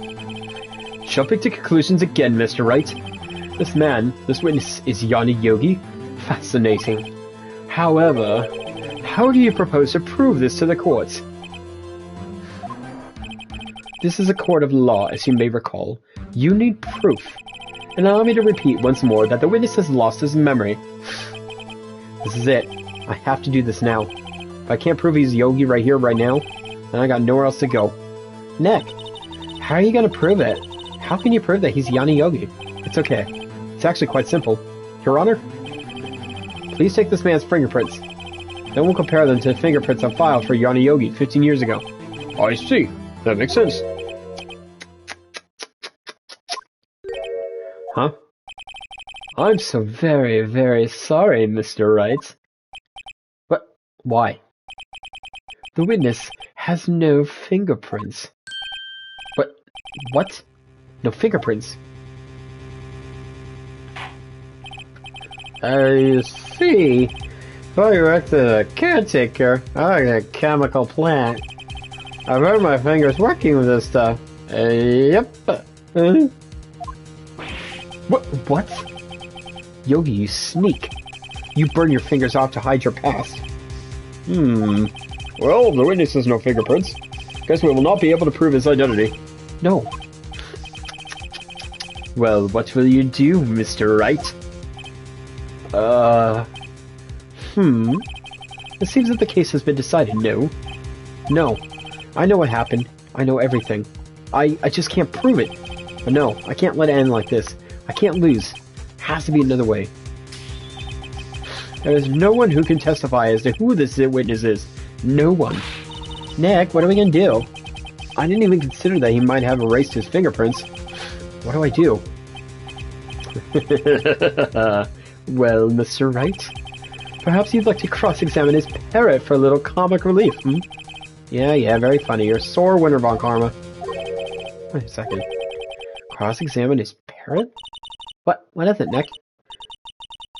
Jumping to conclusions again, Mr. Wright. This witness is Yanni Yogi? Fascinating. However, how do you propose to prove this to the court? This is a court of law, as you may recall. You need proof. And allow me to repeat once more that the witness has lost his memory. This is it. I have to do this now. If I can't prove he's Yogi right here, right now, then I got nowhere else to go. Nick, how are you going to prove it? How can you prove that he's Yanni Yogi? It's okay. It's actually quite simple. Your Honor, please take this man's fingerprints. Then we'll compare them to the fingerprints on file for Yanni Yogi 15 years ago. I see. That makes sense. Huh? I'm so very, very sorry, Mr. Wright. But why? The witness has no fingerprints. But what? No fingerprints? I see. If I worked as a caretaker, I like a chemical plant. I've heard my fingers working with this stuff. Yep. What? Yogi, you sneak. You burn your fingers off to hide your past. Well, the witness has no fingerprints. Guess we will not be able to prove his identity. No. Well, what will you do, Mr. Wright? It seems that the case has been decided, no? No. I know what happened. I know everything. I just can't prove it. But no, I can't let it end like this. I can't lose. Has to be another way. There is no one who can testify as to who this witness is. No one. Nick, what are we gonna do? I didn't even consider that he might have erased his fingerprints. What do I do? Well, Mr. Wright, perhaps you'd like to cross-examine his parrot for a little comic relief, Yeah, very funny. You're a sore winner, Von Karma. Wait a second. Cross-examine his parrot? What? What is it, Nick?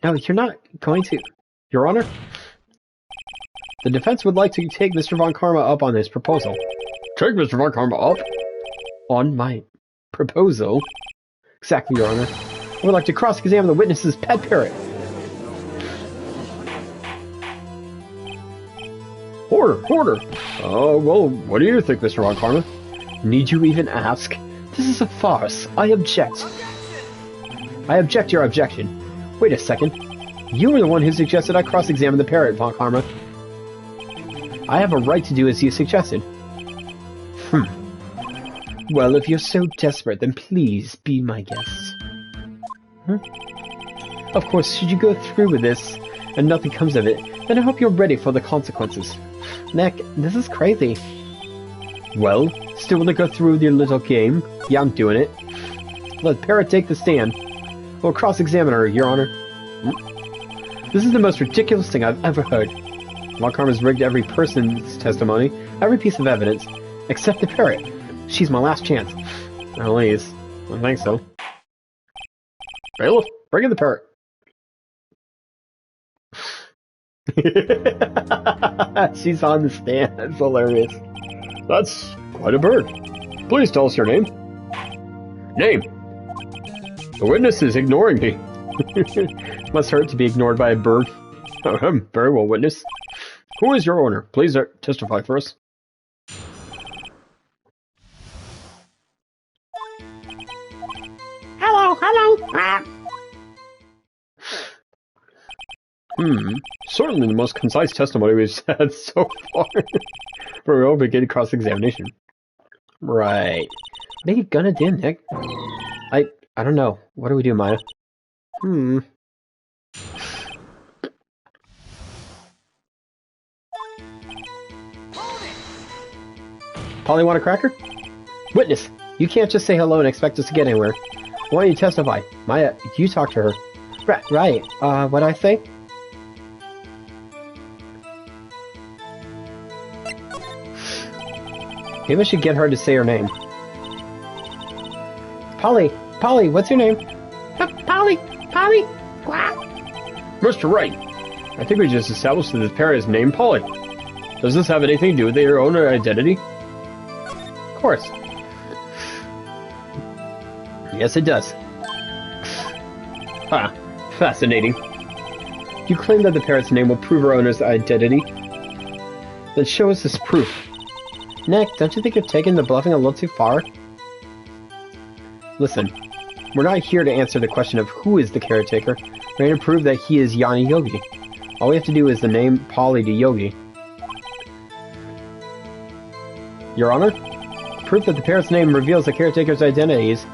No, you're not going to... Your Honor? The defense would like to take Mr. Von Karma up on this proposal. Take Mr. Von Karma up? On my proposal? Exactly, Your Honor. I would like to cross-examine the witness's pet parrot. Order! Well, what do you think, Mr. Von Karma? Need you even ask? This is a farce. I object. I object your objection. Wait a second. You were the one who suggested I cross-examine the parrot, Von Karma. I have a right to do as you suggested. Well, if you're so desperate, then please be my guest. Of course, should you go through with this, and nothing comes of it, then I hope you're ready for the consequences. Nick, this is crazy. Well, still want to go through with your little game? Yeah, I'm doing it. Let Parrot take the stand. We'll cross-examine her, Your Honor. This is the most ridiculous thing I've ever heard. Von Karma's rigged every person's testimony, every piece of evidence, except the parrot. She's my last chance. At least, I think so. Bailiff, bring in the parrot. She's on the stand. That's hilarious. That's quite a bird. Please tell us your name. Name. The witness is ignoring me. Must hurt to be ignored by a bird. Very well, witness. Who is your owner? Please testify for us. Hello. Certainly the most concise testimony we've had so far. Very well, begin cross-examination. Right. What are you gonna do, Nick? I don't know. What do we do, Maya? Polly, want a cracker? Witness, you can't just say hello and expect us to get anywhere. Why don't you testify? Maya, you talk to her. Right. What'd I say? Maybe I should get her to say her name. Polly, what's your name? Polly. Mr. Wright, I think we just established that the parrot is named Polly. Does this have anything to do with their owner identity? Of course. Yes, it does. Fascinating. You claim that the parrot's name will prove our owner's identity? Then show us this proof. Nick, don't you think you're taking the bluffing a little too far? Listen, we're not here to answer the question of who is the caretaker. We're here to prove that he is Yanni Yogi. All we have to do is the name Polly to Yogi. Your Honor, proof that the parrot's name reveals the caretaker's identities.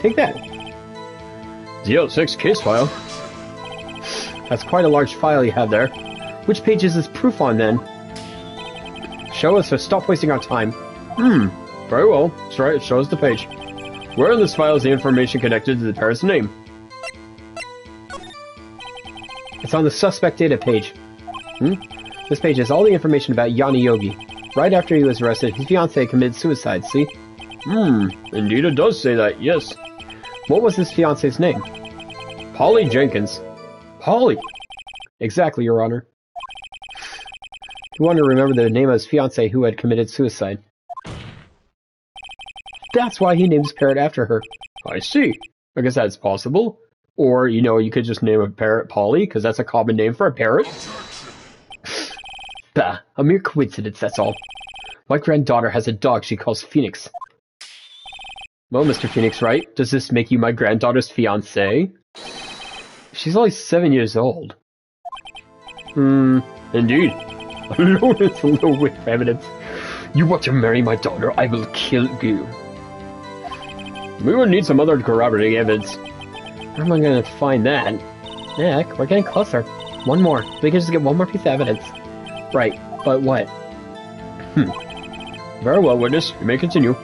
Take that. Z06 case file. That's quite a large file you have there. Which page is this proof on, then? Show us or stop wasting our time. Very well. Show us the page. Where in this file is the information connected to the parrot's name? It's on the suspect data page. This page has all the information about Yanni Yogi. Right after he was arrested, his fiancée committed suicide, see? Indeed it does say that, yes. What was his fiancée's name? Polly Jenkins. Polly? Exactly, Your Honor. He wanted to remember the name of his fiancée who had committed suicide. That's why he named his parrot after her. I see. I guess that's possible. Or, you could just name a parrot Polly, because that's a common name for a parrot. Bah, a mere coincidence, that's all. My granddaughter has a dog she calls Phoenix. Well, Mr. Phoenix Wright, does this make you my granddaughter's fiancé? She's only 7 years old. Indeed. Alone is a little with evidence. You want to marry my daughter, I will kill you. We would need some other corroborating evidence. Where am I going to find that? Nick, we're getting closer. One more. We can just get one more piece of evidence. Right, but what? Very well, witness. You may continue.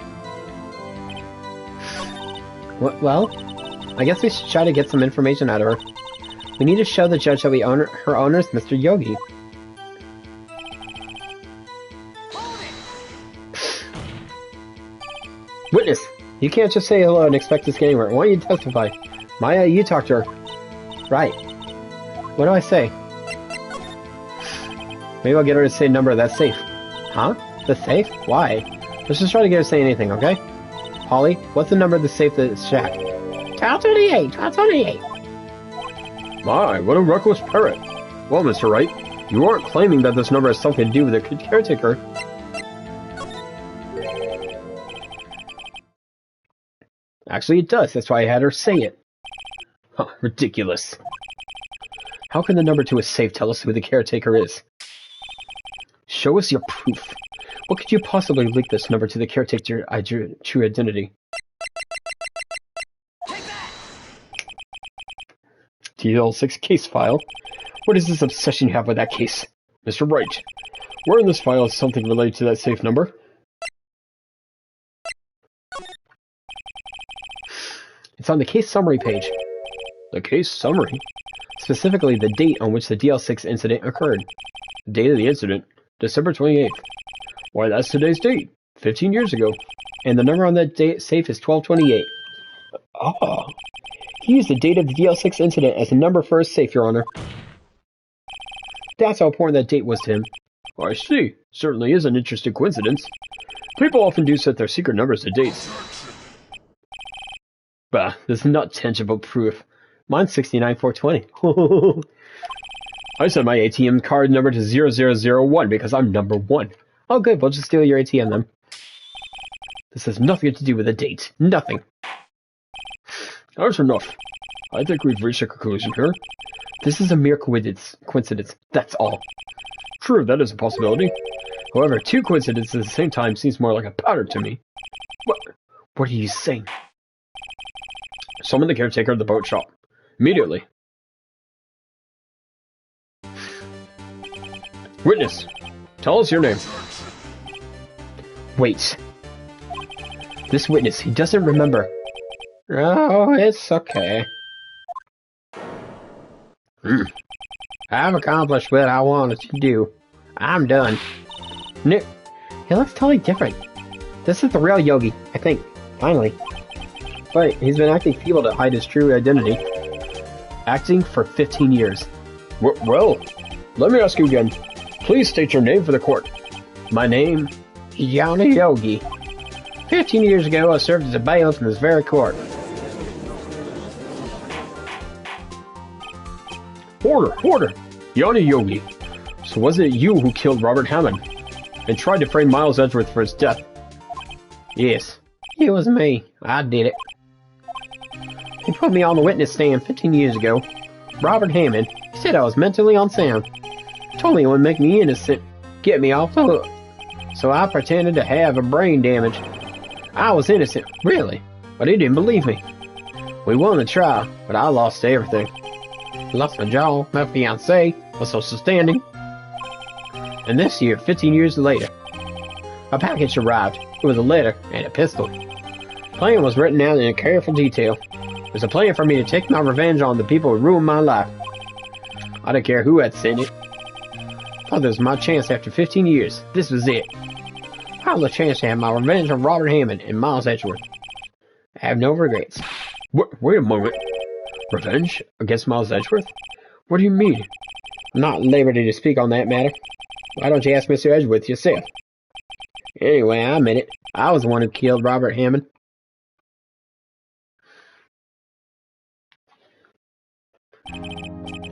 Well, I guess we should try to get some information out of her. We need to show the judge that her owner is Mr. Yogi. Witness, you can't just say hello and expect us to get anywhere. Why don't you testify? Maya, you talk to her. Right. What do I say? Maybe I'll get her to say a number of that safe. Huh? The safe? Why? Let's just try to get her to say anything, okay? Polly, what's the number of the safe that's shack? 1228, 1228. My, what a reckless parrot. Well, Mr. Wright, you aren't claiming that this number has something to do with the caretaker. Actually, it does. That's why I had her say it. Huh, ridiculous. How can the number to a safe tell us who the caretaker is? Show us your proof. What could you possibly link this number to the caretaker's true identity? DL6 case file. What is this obsession you have with that case? Mr. Wright, where in this file is something related to that safe number? It's on the case summary page. The case summary? Specifically, the date on which the DL6 incident occurred. The date of the incident? December 28th. Why, that's today's date. 15 years ago. And the number on that safe is 1228. Ah. He used the date of the DL6 incident as a number for his safe, Your Honor. That's how important that date was to him. I see. Certainly is an interesting coincidence. People often do set their secret numbers to dates. Bah, this is not tangible proof. Mine's 69420. I set my ATM card number to 0001 because I'm number 1. Oh good, we'll just steal your ATM then. This has nothing to do with the date. Nothing. That's enough. I think we've reached a conclusion here. This is a mere coincidence. That's all. True, that is a possibility. However, two coincidences at the same time seems more like a pattern to me. What are you saying? Summon the caretaker of the boat shop. Immediately. Witness, tell us your name. Wait. This witness, he doesn't remember. Oh, it's okay. I've accomplished what I wanted to do. I'm done. Nick, he looks totally different. This is the real Yogi, I think. Finally. But he's been acting feeble to hide his true identity. Acting for 15 years. Well, let me ask you again. Please state your name for the court. My name is Yana Yogi. 15 years ago, I served as a bailiff in this very court. Order! Yana Yogi. So was it you who killed Robert Hammond and tried to frame Miles Edgeworth for his death? Yes, it was me. I did it. He put me on the witness stand 15 years ago. Robert Hammond, he said I was mentally unsound. Told me it would make me innocent, get me off the hook. So I pretended to have a brain damage. I was innocent, really, but he didn't believe me. We won the trial, but I lost everything. Lost my job, my fiancée, my social standing. And this year, 15 years later, a package arrived. It was a letter and a pistol. The plan was written out in careful detail. It was a plan for me to take my revenge on the people who ruined my life. I didn't care who had sent it. I thought this was my chance after 15 years. This was it. I had a chance to have my revenge on Robert Hammond and Miles Edgeworth. I have no regrets. Wait a moment. Revenge against Miles Edgeworth? What do you mean? I'm not at liberty to speak on that matter. Why don't you ask Mr. Edgeworth yourself? Anyway, I admit it. I was the one who killed Robert Hammond.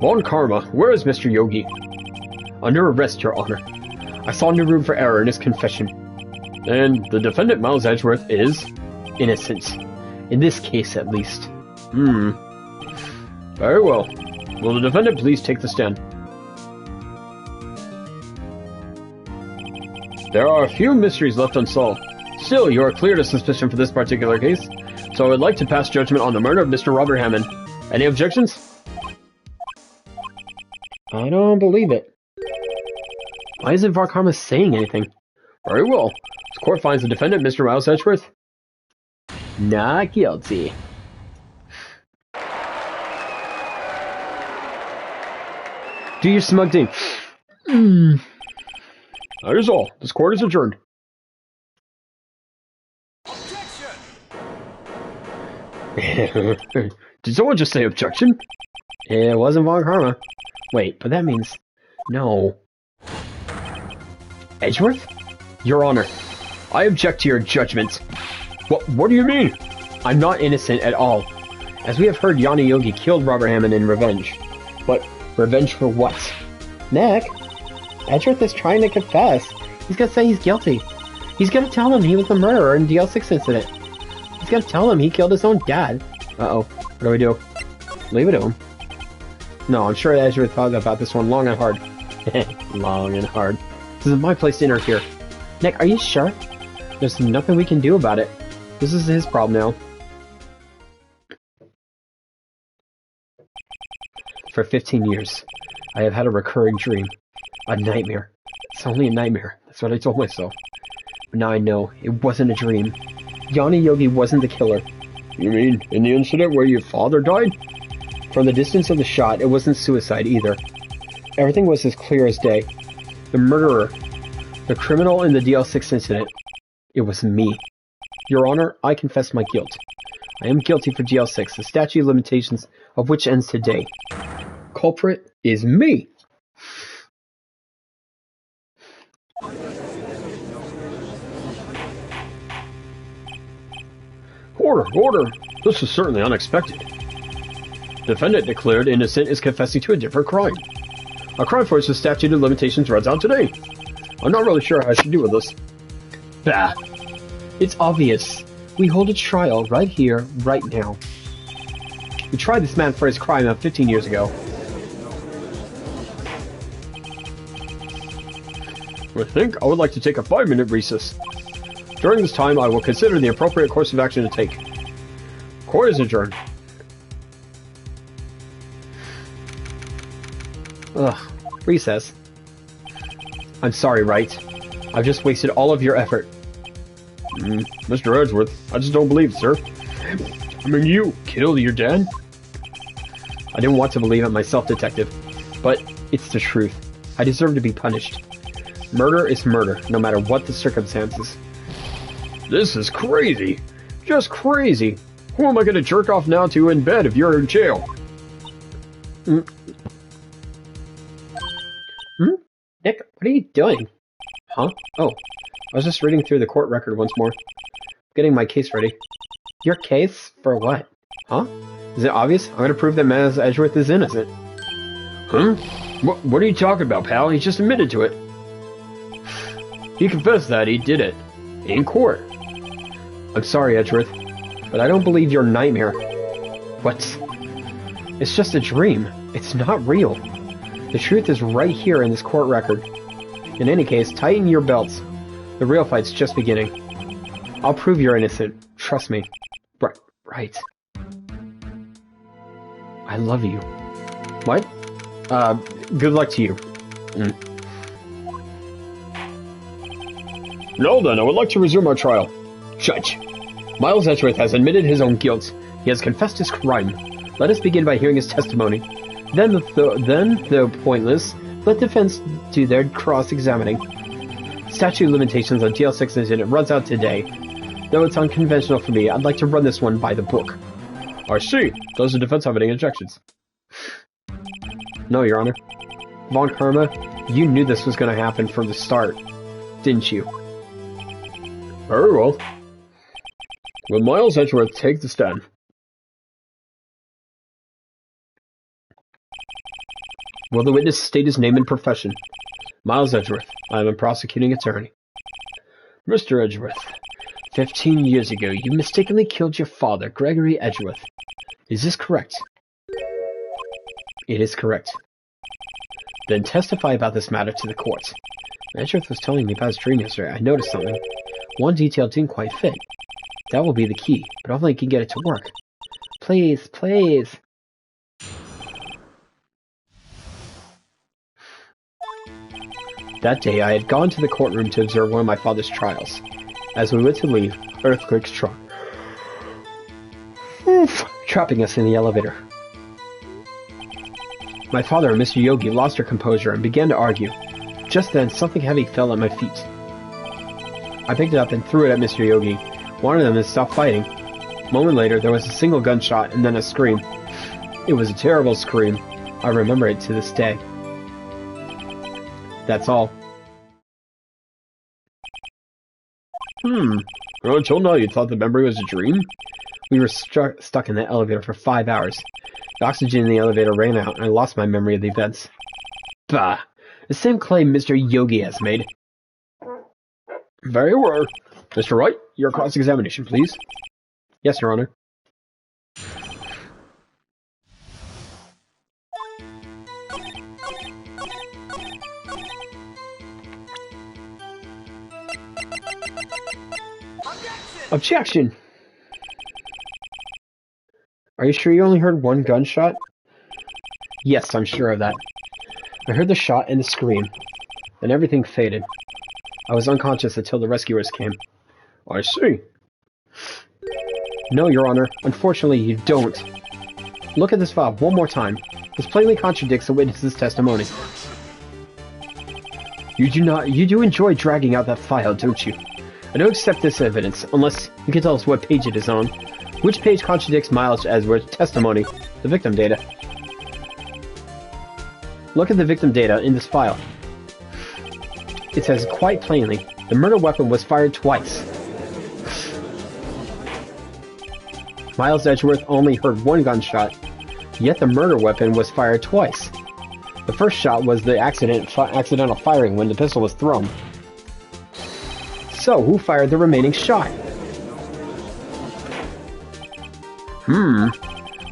Von Karma, where is Mr. Yogi? Under arrest, Your Honor. I saw no room for error in his confession. And the defendant, Miles Edgeworth, is innocent. In this case, at least. Very well. Will the defendant please take the stand? There are a few mysteries left unsolved. Still, you are cleared of suspicion for this particular case, so I would like to pass judgment on the murder of Mr. Robert Hammond. Any objections? I don't believe it. Why isn't Von Karma saying anything? Very well. This court finds the defendant, Mr. Miles Edgeworth, not guilty. Do your smug thing. That is all. This court is adjourned. Did someone just say objection? It wasn't Von Karma. Wait, but that means... No. Edgeworth? Your Honor, I object to your judgment. What do you mean? I'm not innocent at all. As we have heard, Yanni Yogi killed Robert Hammond in revenge. But revenge for what? Nick, Edgeworth is trying to confess. He's gonna say he's guilty. He's gonna tell him he was the murderer in the DL6 incident. He's gonna tell him he killed his own dad. Uh-oh. What do we do? Leave it to him. No, I'm sure Edgeworth thought about this one long and hard. Long and hard. This is my place to interfere. Nick, are you sure? There's nothing we can do about it. This is his problem now. For 15 years, I have had a recurring dream. A nightmare. It's only a nightmare. That's what I told myself. But now I know it wasn't a dream. Yanni Yogi wasn't the killer. You mean in the incident where your father died? From the distance of the shot, it wasn't suicide either. Everything was as clear as day. The murderer, the criminal in the DL6 incident, it was me. Your Honor, I confess my guilt. I am guilty for DL6, the statute of limitations of which ends today. Culprit is me. Order! This is certainly unexpected. Defendant declared innocent is confessing to a different crime. A crime for which the statute of limitations runs out today. I'm not really sure how I should deal with this. Bah! It's obvious. We hold a trial right here, right now. We tried this man for his crime of 15 years ago. I think I would like to take a 5-minute recess. During this time, I will consider the appropriate course of action to take. Court is adjourned. Ugh. Recess. I'm sorry, Wright. I've just wasted all of your effort. Mr. Edgeworth, I just don't believe it, sir. I mean, you killed your dad? I didn't want to believe it myself, Detective. But it's the truth. I deserve to be punished. Murder is murder, no matter what the circumstances. This is crazy. Just crazy. Who am I going to jerk off now to in bed if you're in jail? Nick, what are you doing? Huh? Oh, I was just reading through the court record once more. Getting my case ready. Your case? For what? Huh? Is it obvious? I'm going to prove that Miles Edgeworth is innocent. Huh? What are you talking about, pal? He just admitted to it. He confessed that he did it. In court. I'm sorry, Edgeworth, but I don't believe your nightmare. What? It's just a dream. It's not real. The truth is right here in this court record. In any case, tighten your belts. The real fight's just beginning. I'll prove you're innocent. Trust me. Right. I love you. What? Good luck to you. Now then, I would like to resume our trial. Judge, Miles Edgeworth has admitted his own guilt. He has confessed his crime. Let us begin by hearing his testimony. Then, though pointless, let defense do their cross-examining. Statute of limitations on DL6 incident runs out today. Though it's unconventional for me, I'd like to run this one by the book. I see. Does the defense have any objections? No, Your Honor. Von Karma, you knew this was going to happen from the start, didn't you? Very well. Will Miles Edgeworth take the stand? Will the witness state his name and profession? Miles Edgeworth. I am a prosecuting attorney. Mr. Edgeworth, 15 years ago, you mistakenly killed your father, Gregory Edgeworth. Is this correct? It is correct. Then testify about this matter to the court. Edgeworth was telling me about his dream yesterday. I noticed something. One detail didn't quite fit. That will be the key, but only I can get it to work. Please, please. That day, I had gone to the courtroom to observe one of my father's trials. As we went to leave, earthquake struck, trapping us in the elevator. My father and Mr. Yogi lost their composure and began to argue. Just then, something heavy fell at my feet. I picked it up and threw it at Mr. Yogi, wanted them to stop fighting. A moment later, there was a single gunshot and then a scream. It was a terrible scream. I remember it to this day. That's all. Until now you thought the memory was a dream? We were stuck in the elevator for 5 hours. The oxygen in the elevator ran out, and I lost my memory of the events. Bah! The same claim Mr. Yogi has made. Very well. Mr. Wright, your cross-examination, please. Yes, Your Honor. Objection! Are you sure you only heard one gunshot? Yes, I'm sure of that. I heard the shot and the scream. Then everything faded. I was unconscious until the rescuers came. I see. No, Your Honor. Unfortunately, you don't. Look at this file one more time. This plainly contradicts the witness's testimony. You do enjoy dragging out that file, don't you? I don't accept this evidence, unless you can tell us what page it is on. Which page contradicts Miles Edgeworth's testimony? The victim data. Look at the victim data in this file. It says quite plainly, the murder weapon was fired twice. Miles Edgeworth only heard one gunshot, yet the murder weapon was fired twice. The first shot was the accidental firing when the pistol was thrown. So, who fired the remaining shot?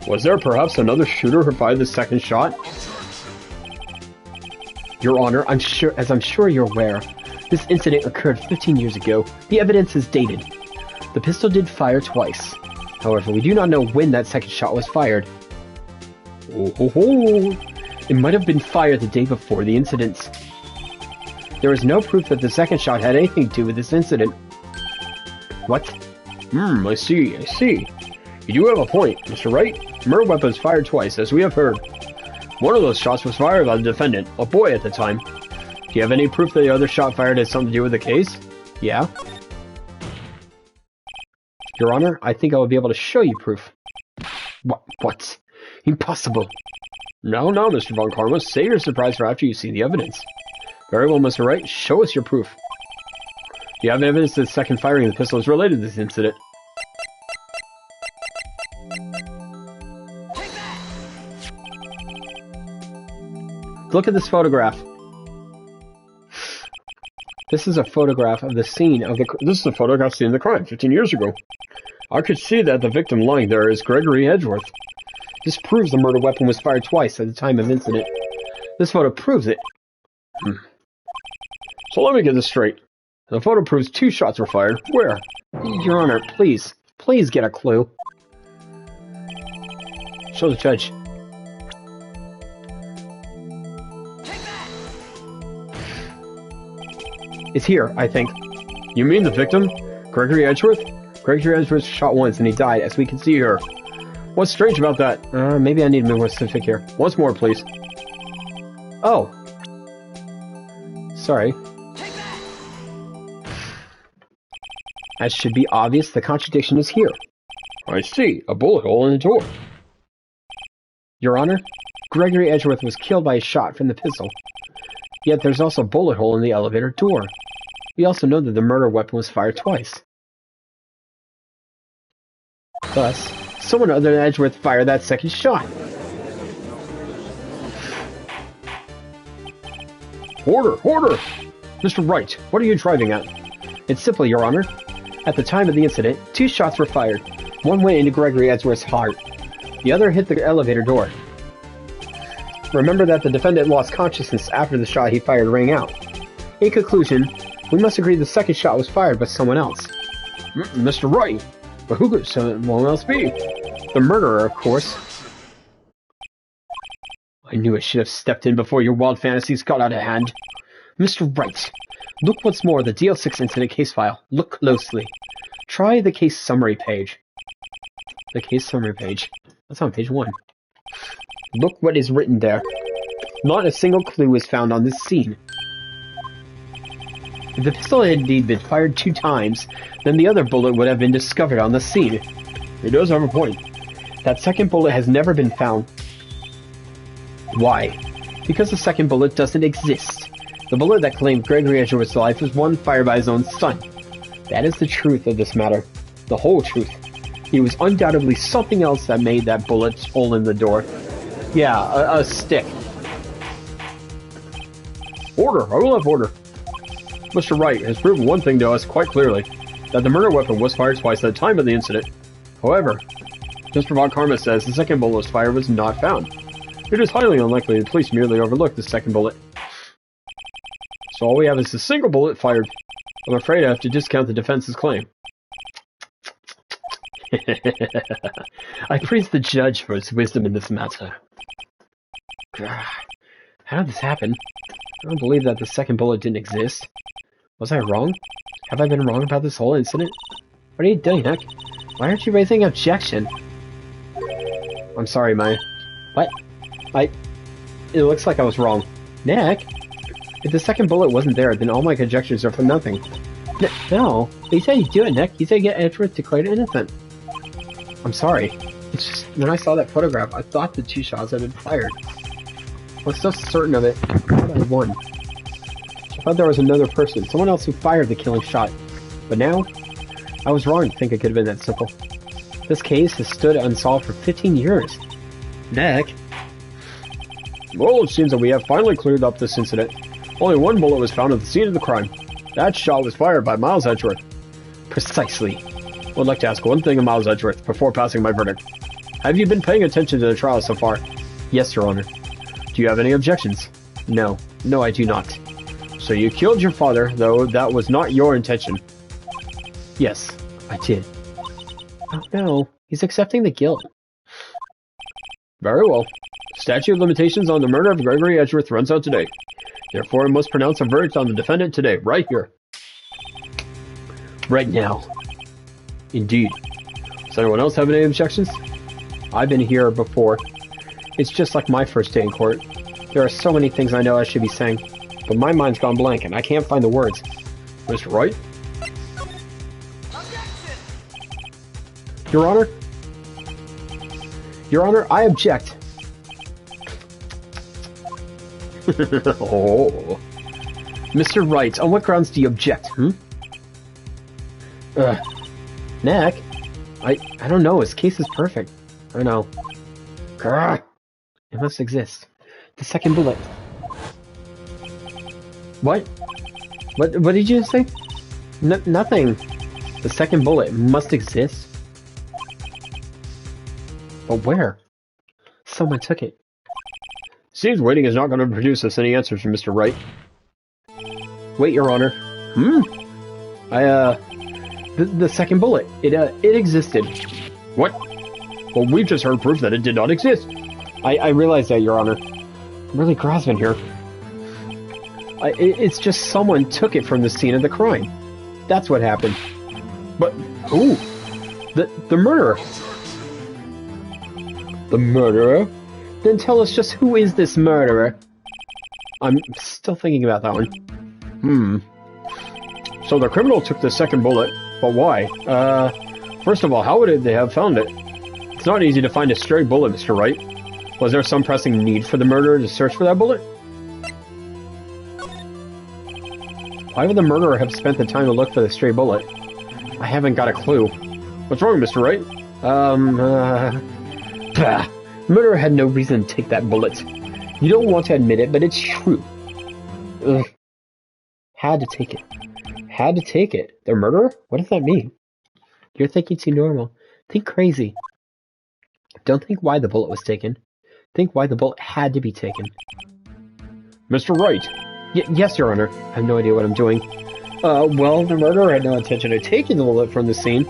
Was there perhaps another shooter who fired the second shot? Your Honor, I'm sure you're aware, this incident occurred 15 years ago. The evidence is dated. The pistol did fire twice. However, we do not know when that second shot was fired. It might have been fired the day before the incident. There is no proof that the second shot had anything to do with this incident. What? I see. You do have a point, Mr. Wright. Murder weapons fired twice, as we have heard. One of those shots was fired by the defendant, a boy at the time. Do you have any proof that the other shot fired had something to do with the case? Yeah. Your Honor, I think I will be able to show you proof. What? Impossible. No, Mr. Von Karma. Save your surprise for after you see the evidence. Very well, Mr. Wright. Show us your proof. Do you have evidence that the second firing of the pistol is related to this incident? Look at this photograph. This is a photograph of the scene of the... This is a photograph scene of the crime 15 years ago. I could see that the victim lying there is Gregory Edgeworth. This proves the murder weapon was fired twice at the time of incident. This photo proves it. So let me get this straight. The photo proves 2 shots were fired. Where? Your Honor, please get a clue. Show the judge. It's here, I think. You mean the victim? Gregory Edgeworth? Gregory Edgeworth shot once and he died, as we can see here. What's strange about that? Maybe I need more specific here. Once more, please. Oh. Sorry. As should be obvious, the contradiction is here. I see. A bullet hole in the door. Your Honor, Gregory Edgeworth was killed by a shot from the pistol. Yet there's also a bullet hole in the elevator door. We also know that the murder weapon was fired twice. Thus, someone other than Edgeworth fired that second shot. Order! Order! Mr. Wright, what are you driving at? It's simple, Your Honor. At the time of the incident, 2 shots were fired. One went into Gregory Edgeworth's heart. The other hit the elevator door. Remember that the defendant lost consciousness after the shot he fired rang out. In conclusion, we must agree the second shot was fired by someone else. Mr. Wright, but who could someone else be? The murderer, of course. I knew I should have stepped in before your wild fantasies got out of hand. Mr. Wright, look once more at the DL6 incident case file. Look closely. Try the case summary page. The case summary page. That's on page 1. Look what is written there. Not a single clue is found on this scene. If the pistol had indeed been fired 2 times, then the other bullet would have been discovered on the scene. He does have a point. That second bullet has never been found. Why? Because the second bullet doesn't exist. The bullet that claimed Gregory Edgeworth's life was one fired by his own son. That is the truth of this matter. The whole truth. It was undoubtedly something else that made that bullet hole in the door. Yeah, a stick. Order! I will have order. Mr. Wright has proven one thing to us quite clearly, that the murder weapon was fired twice at the time of the incident. However, Mr. Von Karma says the second bullet was fired was not found. It is highly unlikely the police merely overlooked the second bullet. So all we have is the single bullet fired. I'm afraid I have to discount the defense's claim. I praise the judge for his wisdom in this matter. How did this happen? I don't believe that the second bullet didn't exist. Was I wrong? Have I been wrong about this whole incident? What are you doing, Nick? Why aren't you raising an objection? I'm sorry, Maya. What? It looks like I was wrong. Nick? If the second bullet wasn't there, then all my conjectures are for nothing. No. He said he'd do it, Nick. He said get Edgeworth declared innocent. I'm sorry. It's just, when I saw that photograph, I thought the 2 shots had been fired. I was so certain of it. I thought I won. I thought there was another person, someone else who fired the killing shot. But now, I was wrong to think it could have been that simple. This case has stood unsolved for 15 years. Nick? Well, it seems that we have finally cleared up this incident. Only 1 bullet was found at the scene of the crime. That shot was fired by Miles Edgeworth. Precisely. I would like to ask one thing of Miles Edgeworth before passing my verdict. Have you been paying attention to the trial so far? Yes, Your Honor. Do you have any objections? No. No, I do not. So you killed your father, though that was not your intention. Yes, I did. Oh no, he's accepting the guilt. Very well. Statute of limitations on the murder of Gregory Edgeworth runs out today. Therefore, I must pronounce a verdict on the defendant today, right here. Right now. Indeed. Does anyone else have any objections? I've been here before. It's just like my first day in court. There are so many things I know I should be saying, but my mind's gone blank and I can't find the words. Mr. Wright? Your Honor? Your Honor, I object. Oh. Mr. Wright, on what grounds do you object, Nick? I don't know, his case is perfect. I know. Grr. It must exist. The second bullet. What? What did you say? Nothing. The second bullet must exist. But where? Someone took it. Seems waiting is not going to produce us any answers from Mr. Wright. Wait, Your Honor. The second bullet. It existed. What? Well, we've just heard proof that it did not exist. I realize that, Your Honor. I'm really grasping here. It's just someone took it from the scene of the crime. That's what happened. But who? The murderer. The murderer? Then tell us just who is this murderer? I'm still thinking about that one. So the criminal took the second bullet, but why? First of all, how would they have found it? It's not easy to find a stray bullet, Mr. Wright. Was there some pressing need for the murderer to search for that bullet? Why would the murderer have spent the time to look for the stray bullet? I haven't got a clue. What's wrong, Mr. Wright? The murderer had no reason to take that bullet. You don't want to admit it, but it's true. Ugh. Had to take it. Had to take it. The murderer? What does that mean? You're thinking too normal. Think crazy. Don't think why the bullet was taken. Think why the bullet had to be taken. Mr. Wright! Yes, Your Honor. I have no idea what I'm doing. Well, the murderer had no intention of taking the bullet from the scene,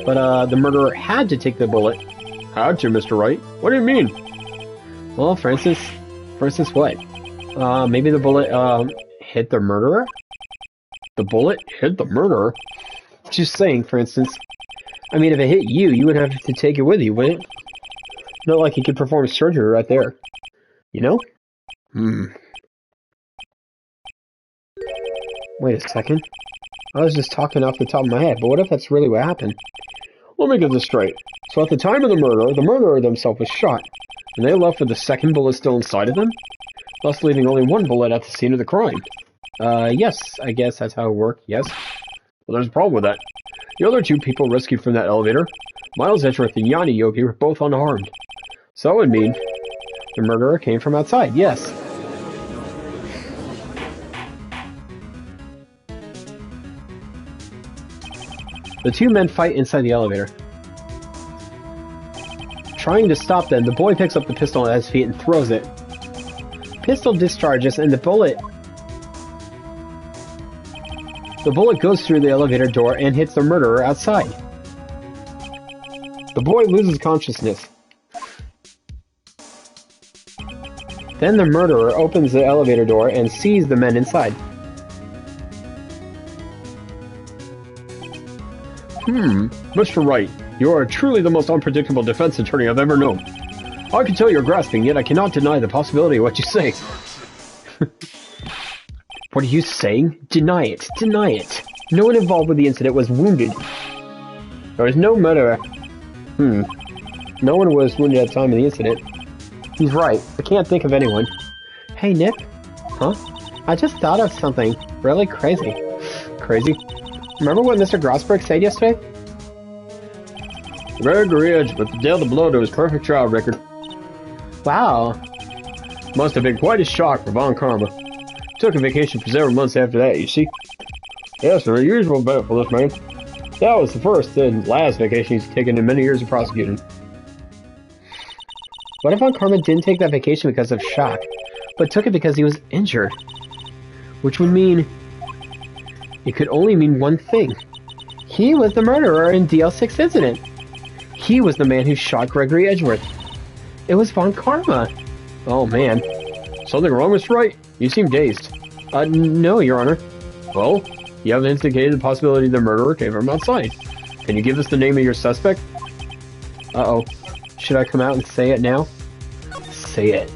but, the murderer had to take the bullet. Had to, Mr. Wright? What do you mean? Well, for instance what? Maybe the bullet, hit the murderer? The bullet hit the murderer? Just saying, for instance. I mean, if it hit you, you would have to take it with you, wouldn't it? Not like you could perform surgery right there. You know? Wait a second. I was just talking off the top of my head, but what if that's really what happened? Let me get this straight. So at the time of the murderer themselves was shot, and they left with the second bullet still inside of them, thus leaving only one bullet at the scene of the crime. Yes, I guess that's how it worked, yes. Well, there's a problem with that. The other two people rescued from that elevator, Miles Edgeworth and Yanni Yogi, were both unharmed. So that would mean the murderer came from outside, yes. The two men fight inside the elevator. Trying to stop them, the boy picks up the pistol at his feet and throws it. Pistol discharges and the bullet goes through the elevator door and hits the murderer outside. The boy loses consciousness. Then the murderer opens the elevator door and sees the men inside. Mr. Wright, you are truly the most unpredictable defense attorney I've ever known. I can tell you're grasping, yet I cannot deny the possibility of what you say. What are you saying? Deny it. Deny it. No one involved with the incident was wounded. There was no murderer. No one was wounded at the time of the incident. He's right. I can't think of anyone. Hey, Nick? Huh? I just thought of something really crazy. Crazy? Remember what Mr. Grossberg said yesterday? Gregory Edgeworth dealt the blow to his perfect trial record. Wow. Must have been quite a shock for Von Karma. Took a vacation for several months after that, you see. Yes, an unusual event for this man. That was the first and last vacation he's taken in many years of prosecuting. What if Von Karma didn't take that vacation because of shock, but took it because he was injured? Which would mean... it could only mean one thing. He was the murderer in DL6 incident. He was the man who shot Gregory Edgeworth. It was Von Karma. Oh, man. Something wrong, Mr. Wright? You seem dazed. No, Your Honor. Well, you have indicated the possibility the murderer came from outside. Can you give us the name of your suspect? Uh-oh. Should I come out and say it now? Say it.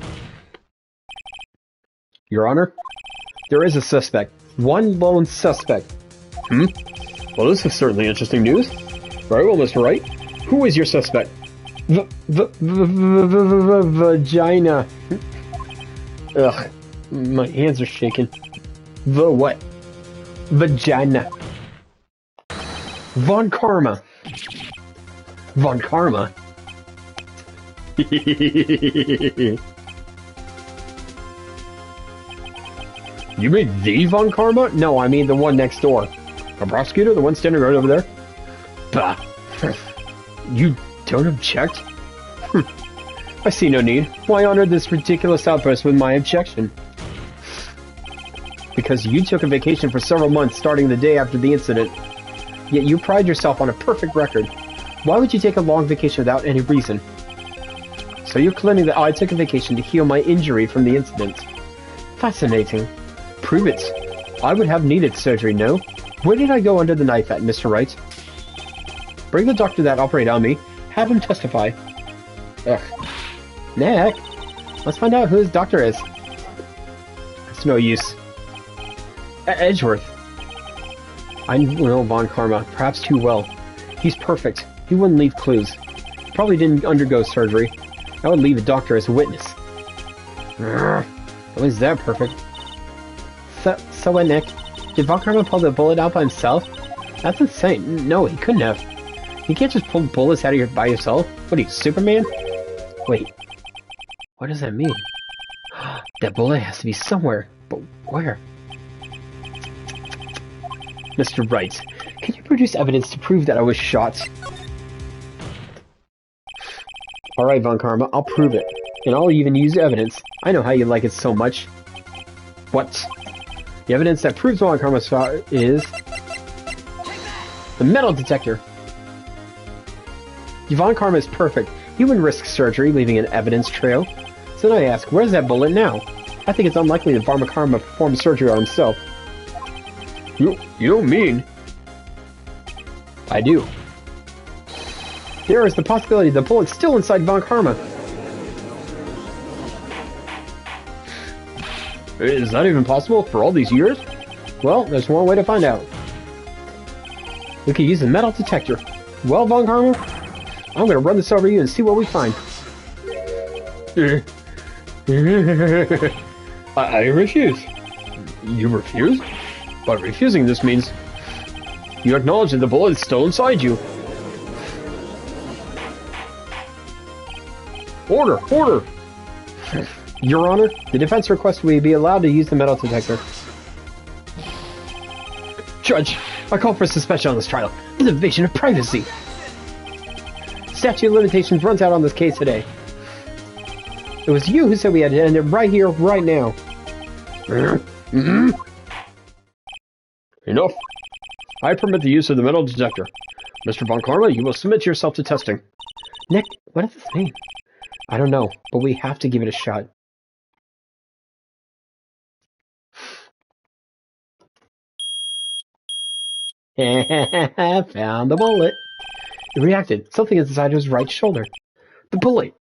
Your Honor, there is a suspect. One lone suspect. Well, this is certainly interesting news. Very well, Mr. Wright. Who is your suspect? Vagina. Ugh. My hands are shaking. The what? Vagina. Von Karma. Von Karma? You mean the Von Karma? No, I mean the one next door. A prosecutor? The one standing right over there? Bah. You don't object? I see no need. Why honor this ridiculous outburst with my objection? Because you took a vacation for several months starting the day after the incident. Yet you pride yourself on a perfect record. Why would you take a long vacation without any reason? So you're claiming that I took a vacation to heal my injury from the incident. Fascinating. Prove it. I would have needed surgery, no? Where did I go under the knife at, Mr. Wright? Bring the doctor that operated on me. Have him testify. Ugh. Nick, let's find out who his doctor is. It's no use. Edgeworth. I know Von Karma, perhaps too well. He's perfect. He wouldn't leave clues. Probably didn't undergo surgery. I would leave a doctor as a witness. At least that perfect. So what, Nick? Did Von Karma pull the bullet out by himself? That's insane. No, he couldn't have. You can't just pull bullets out of your by yourself. What are you, Superman? Wait. What does that mean? That bullet has to be somewhere. But where? Mr. Wright, can you produce evidence to prove that I was shot? Alright, Von Karma, I'll prove it. And I'll even use evidence. I know how you like it so much. What? The evidence that proves Von Karma's shot is... the metal detector! Von Karma is perfect. He wouldn't risk surgery, leaving an evidence trail. So now I ask, where's that bullet now? I think it's unlikely that Von Karma performed surgery on himself. You don't mean... I do. There is the possibility the bullet's still inside Von Karma. Is that even possible for all these years? Well, there's one way to find out. We could use the metal detector. Well, Von Karma, I'm gonna run this over you and see what we find. I refuse. You refuse? By refusing this means you acknowledge that the bullet is still inside you. Order! Order! Your Honor, the defense requests we be allowed to use the metal detector. Judge, I call for suspension on this trial. It's an invasion of privacy. Statute of limitations runs out on this case today. It was you who said we had to end it right here, right now. Enough. I permit the use of the metal detector. Mr. Von Karma, you will submit yourself to testing. Nick, what does this mean? I don't know, but we have to give it a shot. Found the bullet. It reacted. Something inside his right shoulder. The bullet.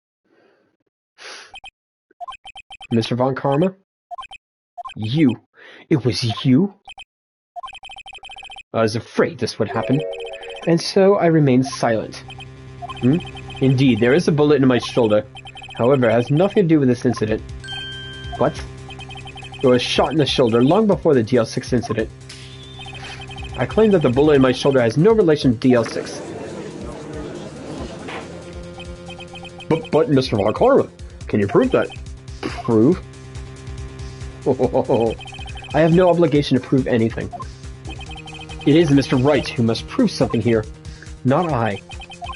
Mr. Von Karma? You. It was you? I was afraid this would happen, and so I remained silent. Indeed, there is a bullet in my shoulder. However, it has nothing to do with this incident. What? It was shot in the shoulder long before the DL6 incident. I claim that the bullet in my shoulder has no relation to DL6. But Mr. Von Karma, can you prove that? Prove? Oh, I have no obligation to prove anything. It is Mr. Wright who must prove something here, not I.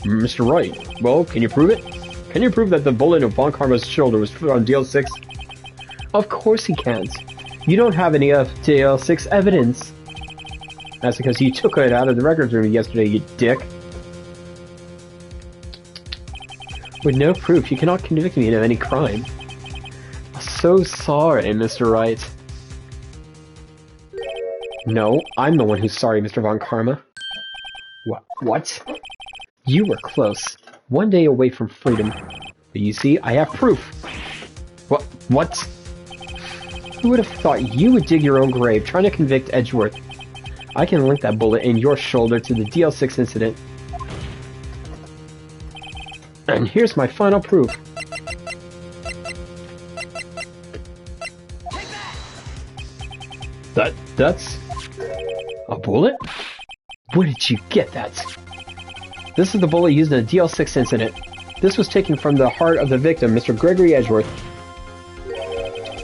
Mr. Wright, well, can you prove it? Can you prove that the bullet in Von Karma's shoulder was put on DL6? Of course he can't. You don't have any of DL6 evidence. That's because you took it out of the records room yesterday, you dick. With no proof, you cannot convict me of any crime. So sorry, Mr. Wright. No, I'm the one who's sorry, Mr. Von Karma. What? You were close. One day away from freedom. But you see, I have proof. What? Who would have thought you would dig your own grave trying to convict Edgeworth? I can link that bullet in your shoulder to the DL6 incident. And here's my final proof. That's... a bullet? Where did you get that? This is the bullet used in the DL6 incident. This was taken from the heart of the victim, Mr. Gregory Edgeworth.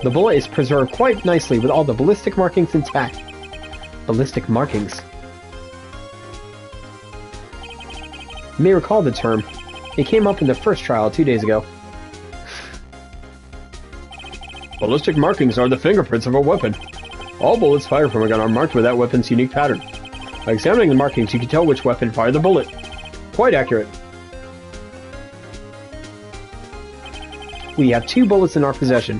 The bullet is preserved quite nicely with all the ballistic markings intact. Ballistic markings. You may recall the term. It came up in the first trial 2 days ago. Ballistic markings are the fingerprints of a weapon. All bullets fired from a gun are marked with that weapon's unique pattern. By examining the markings, you can tell which weapon fired the bullet. Quite accurate. We have 2 bullets in our possession.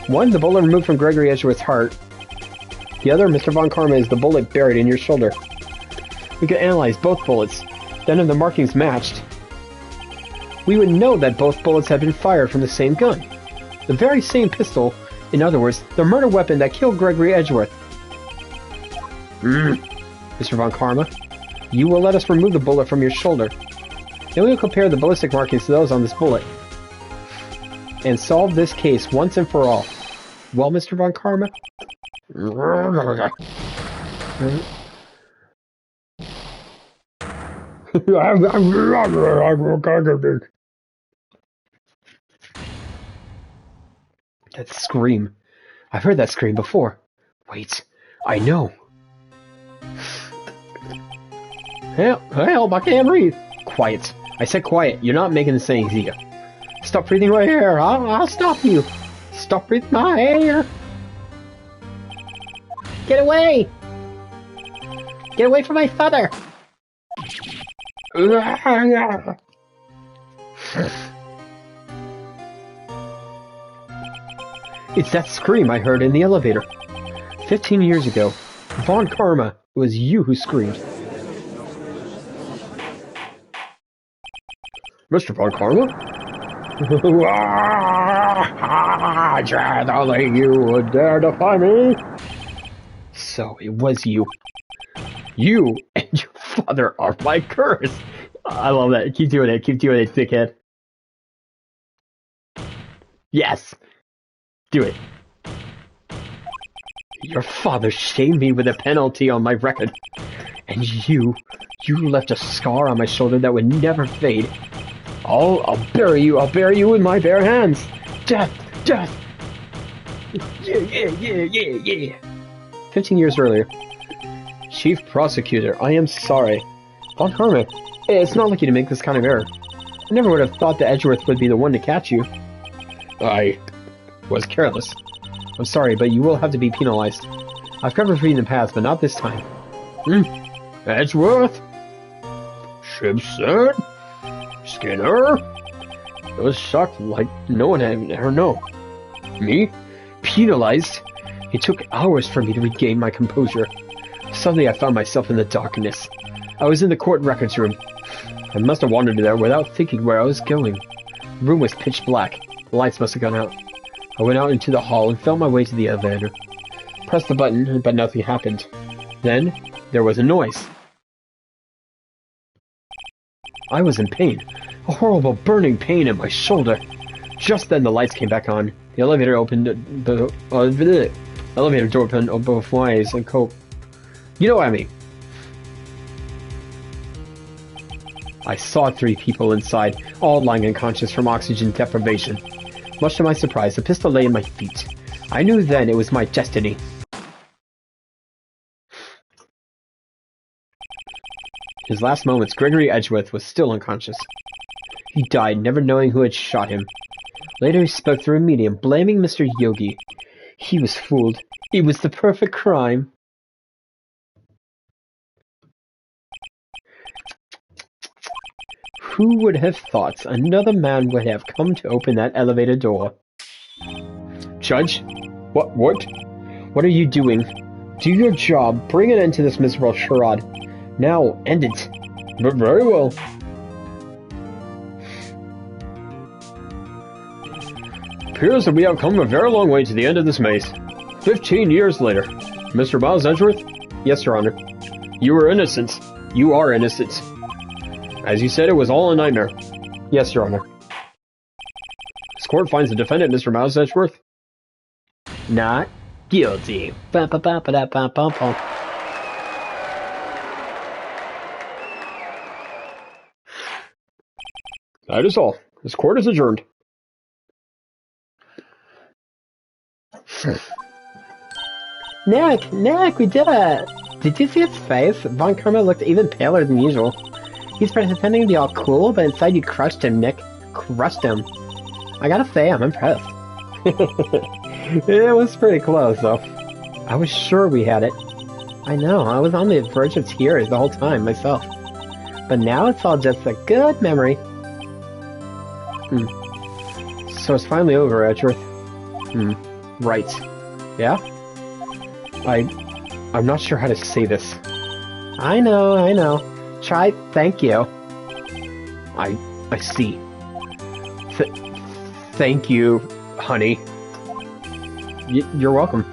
One, the bullet removed from Gregory Edgeworth's heart. The other, Mr. Von Karma, is the bullet buried in your shoulder. We could analyze both bullets. Then if the markings matched, we would know that both bullets had been fired from the same gun. The very same pistol, in other words, the murder weapon that killed Gregory Edgeworth. Mr. Von Karma, you will let us remove the bullet from your shoulder. Then we will compare the ballistic markings to those on this bullet. and solve this case once and for all. Well, Mr. Von Karma? That scream. I've heard that scream before. Wait, I know. Help, I can't breathe. Quiet. I said quiet. You're not making this any easier. Stop breathing my hair. I'll stop you. Stop breathing my hair. Get away. Get away from my father. It's that scream I heard in the elevator. 15 years ago. Von Karma, it was you who screamed. Mr. Von Karma? Only you would dare defy me? So, it was you. You and your father are my curse. I love that. Keep doing it, dickhead. Yes. Do it. Your father shamed me with a penalty on my record. And you left a scar on my shoulder that would never fade. I'll bury you in my bare hands. Death! Yeah. 15 years earlier. Chief Prosecutor, I am sorry. Von Karma, it's not like you to make this kind of error. I never would have thought that Edgeworth would be the one to catch you. I was careless. I'm sorry, but you will have to be penalized. I've covered for you in the past, but not this time. Edgeworth? Simpson? Skinner? I was shocked like no one had ever known. Me? Penalized? It took hours for me to regain my composure. Suddenly I found myself in the darkness. I was in the court records room. I must have wandered there without thinking where I was going. The room was pitch black. The lights must have gone out. I went out into the hall and felt my way to the elevator. Pressed the button, but nothing happened. Then, there was a noise. I was in pain. A horrible burning pain in my shoulder. Just then the lights came back on. The elevator opened, elevator door opened both ways and cope. You know what I mean. I saw 3 people inside, all lying unconscious from oxygen deprivation. Much to my surprise, the pistol lay at my feet. I knew then it was my destiny. His last moments, Gregory Edgeworth was still unconscious. He died, never knowing who had shot him. Later he spoke through a medium, blaming Mr. Yogi. He was fooled. It was the perfect crime. Who would have thought another man would have come to open that elevator door? Judge? What? What are you doing? Do your job. Bring an end to this miserable charade. Now, end it. But very well. Appears that we have come a very long way to the end of this maze. 15 years later. Mr. Miles Edgeworth? Yes, Your Honor. You were innocent. You are innocent. As you said, it was all a nightmare. Yes, Your Honor. This court finds the defendant, Mr. Miles Edgeworth, not guilty. That is all. This court is adjourned. Nick, we did it! Did you see his face? Von Karma looked even paler than usual. He's pretending to be all cool, but inside you crushed him, Nick. Crushed him. I gotta say, I'm impressed. It was pretty close, though. I was sure we had it. I know, I was on the verge of tears the whole time, myself. But now it's all just a good memory. So it's finally over, Edgeworth. Right. Yeah? I'm not sure how to say this. I know. Try thank you. I see. Thank you, honey. You're welcome.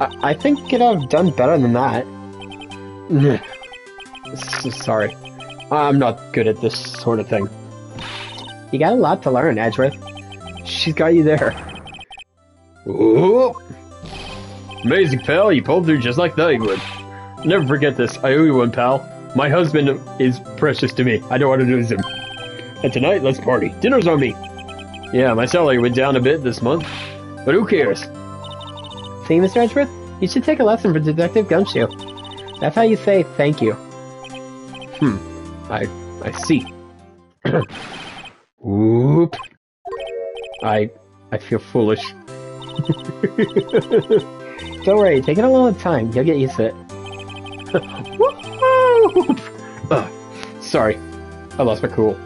I think you could have done better than that. Sorry. I'm not good at this sort of thing. You got a lot to learn, Edgeworth. she's got you there. Whoop. Amazing, pal. You pulled through just like thought you would. Never forget this. I owe you one, pal. My husband is precious to me. I don't want to lose him. And tonight, let's party. Dinner's on me. Yeah, my salary went down a bit this month. But who cares? See, Mr. Edgeworth? You should take a lesson from Detective Gumshoe. That's how you say thank you. I see. Whoop. I feel foolish. Don't worry, take it a little time. You'll get used to it. Sorry. I lost my cool.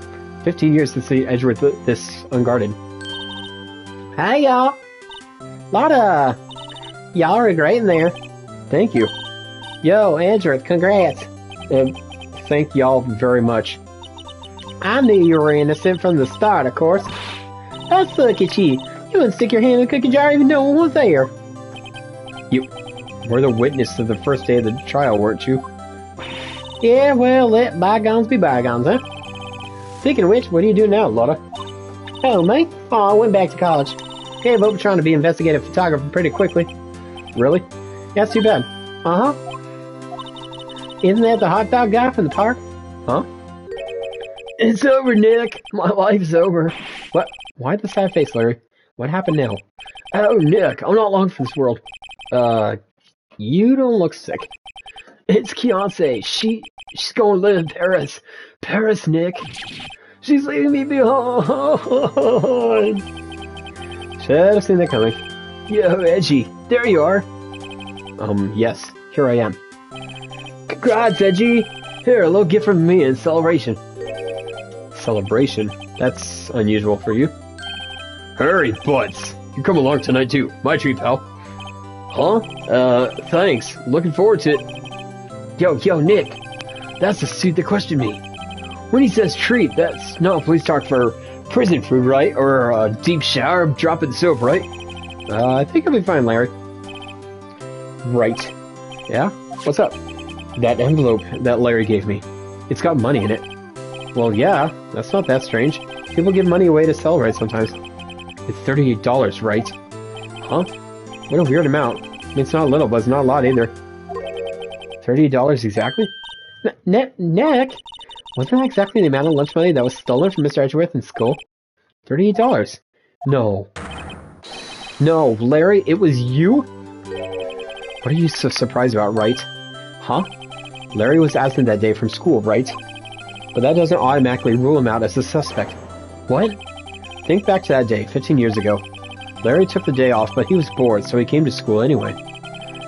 15 years to see Edgeworth this unguarded. Hi, y'all. Lotta. Y'all are great in there. Thank you. Yo, Edgeworth, congrats. Thank y'all very much. I knew you were innocent from the start, of course. Let's look at you. You wouldn't stick your hand in the cookie jar even no one was there. You were the witness to the first day of the trial, weren't you? Yeah, well, let bygones be bygones, huh? Speaking of which, what do you do now, Lotta? Oh, me? Oh, I went back to college. Gave up trying to be investigative photographer pretty quickly. Really? That's too bad. Uh-huh. Isn't that the hot dog guy from the park? Huh? It's over, Nick. My life's over. What? Why the sad face, Larry? What happened now? Oh, Nick, I'm not long for this world. You don't look sick. It's Kiance. She's going to live in Paris. Paris, Nick. She's leaving me behind. Should have seen that coming. Yo, Edgy, there you are. Yes, here I am. Congrats, Edgy. Here, a little gift from me in celebration. Celebration? That's unusual for you. Hurry, butts. You come along tonight, too. My treat, pal. Huh? Thanks. Looking forward to it. Yo, Nick. That's the suit that questioned me. When he says treat, that's not police talk for prison food, right? Or a deep shower, dropping soap, right? I think I'll be fine, Larry. Right. Yeah? What's up? That envelope that Larry gave me. It's got money in it. Well, yeah. That's not that strange. People give money away to celebrate sometimes. It's $38, right? Huh? What a weird amount. I mean, it's not little, but it's not a lot either. $38 exactly? Nick? Wasn't that exactly the amount of lunch money that was stolen from Mr. Edgeworth in school? $38. No. No, Larry, it was you? What are you so surprised about, Wright? Huh? Larry was absent that day from school, right? But that doesn't automatically rule him out as a suspect. What? Think back to that day, 15 years ago. Larry took the day off, but he was bored, so he came to school anyway.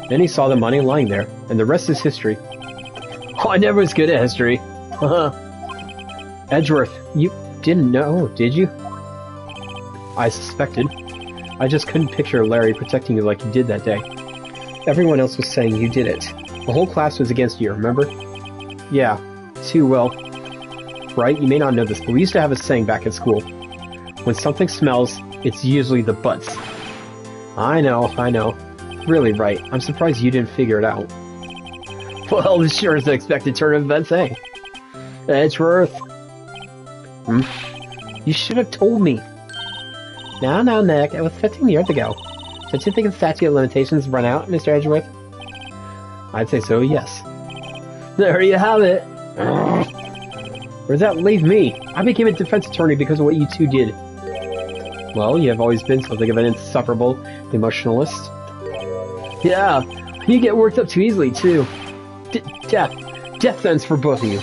Then he saw the money lying there, and the rest is history. Oh, I never was good at history. Edgeworth, you didn't know, did you? I suspected. I just couldn't picture Larry protecting you like he did that day. Everyone else was saying you did it. The whole class was against you, remember? Yeah, too well. Right, you may not know this, but we used to have a saying back at school. When something smells, it's usually the butts. I know. Really, Right, I'm surprised you didn't figure it out. Well, this sure is an expected turn of events, eh? Edgeworth. You should have told me. No, Nick, it was 15 years ago. Don't you think the statute of limitations run out, Mr. Edgeworth? I'd say so, yes. There you have it. Where does that leave me? I became a defense attorney because of what you two did. Well, you have always been something of an insufferable emotionalist. Yeah, you get worked up too easily, too. Death sentence for both of you.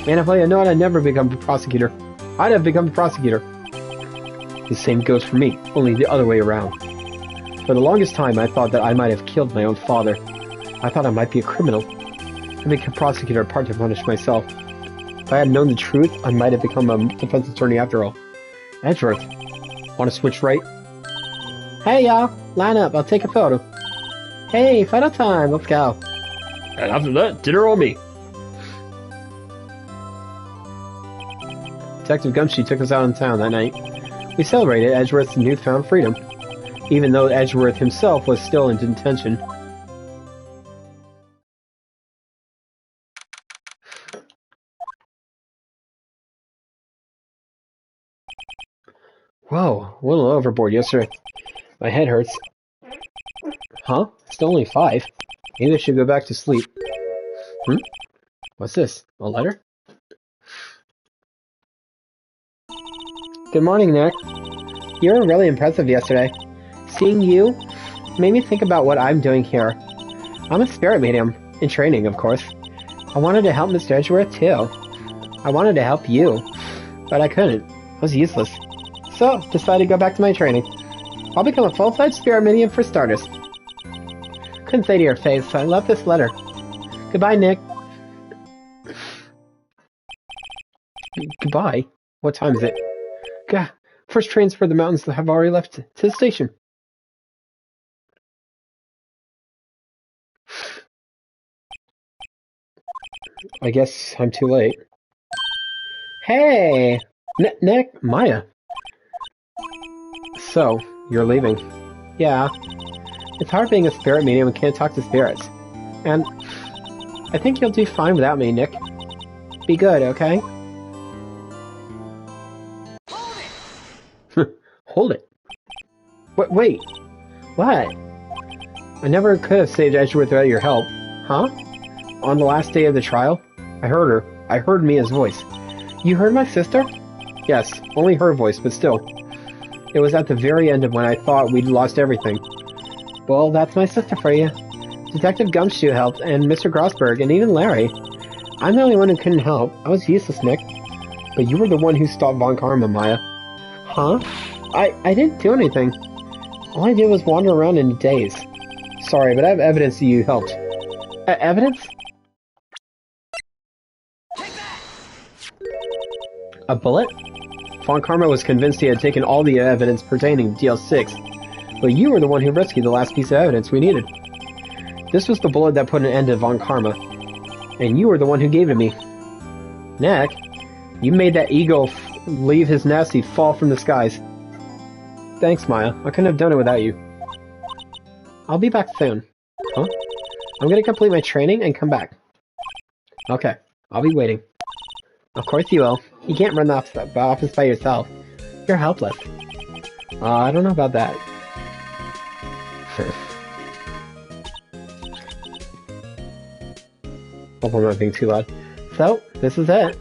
Man, if I had known I'd never become a prosecutor, I'd have become a prosecutor. The same goes for me, only the other way around. For the longest time, I thought that I might have killed my own father. I thought I might be a criminal. I became a prosecutor part to punish myself. If I had known the truth, I might have become a defense attorney after all. Edgeworth, want to switch right? Hey, y'all, line up, I'll take a photo. Hey, photo time, let's go. And after that, dinner on me. Detective Gumshoe took us out in town that night. We celebrated Edgeworth's newfound freedom, even though Edgeworth himself was still in detention. Whoa, a little overboard yesterday. My head hurts. Huh? It's only 5. Maybe I should go back to sleep. What's this? A letter? Good morning, Nick. You were really impressive yesterday. Seeing you made me think about what I'm doing here. I'm a spirit medium, in training, of course. I wanted to help Mr. Edgeworth, too. I wanted to help you, but I couldn't. I was useless. So, decided to go back to my training. I'll become a full-fledged spirit medium for starters. Couldn't say to your face, so I left this letter. Goodbye, Nick. Goodbye? What time is it? Gah, first trains for the mountains have already left to the station. I guess I'm too late. Hey! Nick? Maya. So, you're leaving. Yeah. It's hard being a spirit medium and can't talk to spirits. And I think you'll do fine without me, Nick. Be good, okay? Hold it. Wait. What? I never could have saved Edgeworth without your help. Huh? On the last day of the trial? I heard her. I heard Mia's voice. You heard my sister? Yes, only her voice, but still. It was at the very end of when I thought we'd lost everything. Well, that's my sister for you. Detective Gumshoe helped, and Mr. Grossberg, and even Larry. I'm the only one who couldn't help. I was useless, Nick. But you were the one who stopped Von Karma, Maya. Huh? I didn't do anything. All I did was wander around in a daze. Sorry, but I have evidence that you helped. Evidence? A bullet? Von Karma was convinced he had taken all the evidence pertaining to DL6, but you were the one who rescued the last piece of evidence we needed. This was the bullet that put an end to Von Karma, and you were the one who gave it to me. Nick, you made that ego leave his nasty fall from the skies. Thanks, Maya. I couldn't have done it without you. I'll be back soon. Huh? I'm gonna complete my training and come back. Okay, I'll be waiting. Of course you will. You can't run the office by yourself. You're helpless. I don't know about that. Hope I'm not being too loud. So, this is it.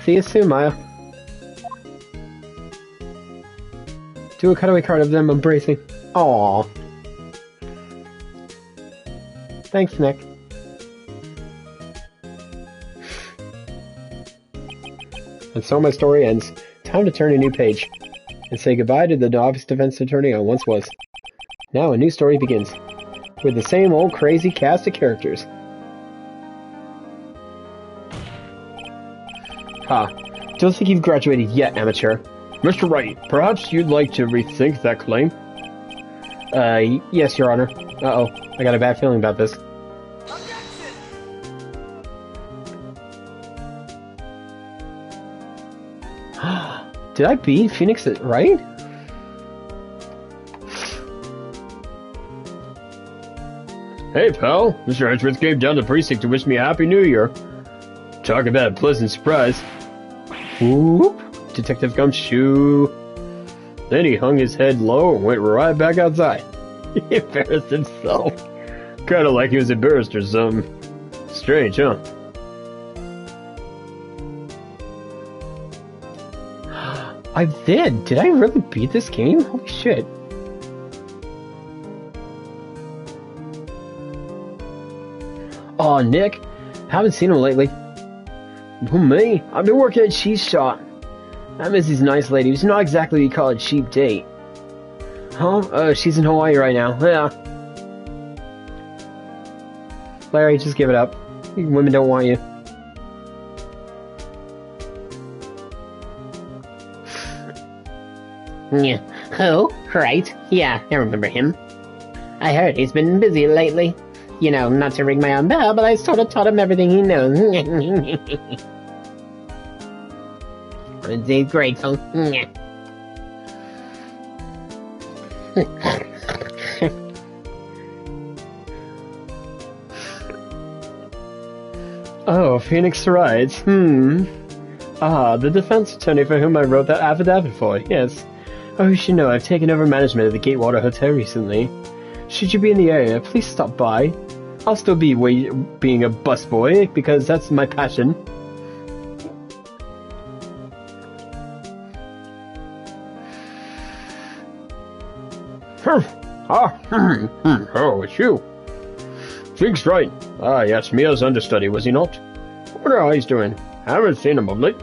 See you soon, Maya. Do a cutaway card of them embracing. Aww. Thanks, Nick. And so my story ends. Time to turn a new page. And say goodbye to the novice defense attorney I once was. Now a new story begins. With the same old crazy cast of characters. Ha. Don't think you've graduated yet, amateur. Mr. Wright, perhaps you'd like to rethink that claim? Yes, Your Honor. Uh-oh. I got a bad feeling about this. Did I beat Phoenix at Wright? Hey, pal. Mr. Edgeworth came down to the precinct to wish me a Happy New Year. Talk about a pleasant surprise. Whoop. Detective Gumshoe. Then he hung his head low and went right back outside. He embarrassed himself. Kinda like he was embarrassed or something. Strange, huh? I did! Did I really beat this game? Holy shit. Aw, Nick. Haven't seen him lately. Who, me? I've been working at Cheese Shop. I miss this nice lady who's not exactly what you call a cheap date. Huh? She's in Hawaii right now. Yeah. Larry, just give it up. Women don't want you. Yeah. Who? Wright? Yeah, I remember him. I heard he's been busy lately. You know, not to ring my own bell, but I sort of taught him everything he knows. He's grateful. Oh, Phoenix Wright. The defense attorney for whom I wrote that affidavit for, yes. Oh, you should know, I've taken over management of the Gatewater Hotel recently. Should you be in the area, please stop by. I'll still be being a busboy, because that's my passion. Oh, it's you. Fink's right. Ah, yes, Mia's understudy, was he not? What are eyes doing? Haven't seen him of late.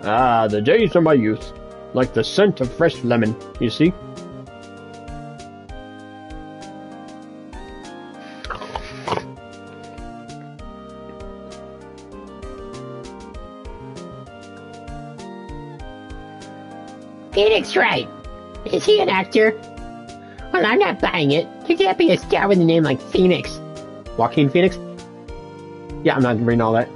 Ah, the days of my youth. Like the scent of fresh lemon, you see? Phoenix Wright. Is he an actor? Well, I'm not buying it. You can't be a star with a name like Phoenix. Joaquin Phoenix? Yeah, I'm not reading all that.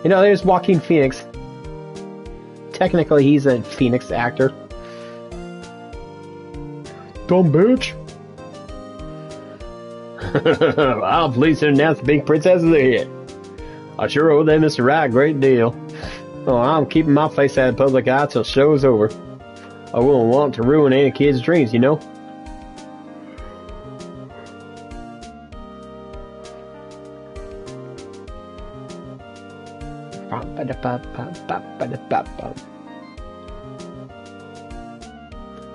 You know, there's Joaquin Phoenix. Technically, he's a Phoenix actor. Dumb bitch. I'll please announce the big princess is a hit. I sure owe them Mr. Wright a great deal. Oh, I'm keeping my face out of the public eye till the show's over. I wouldn't want to ruin any kid's dreams, you know?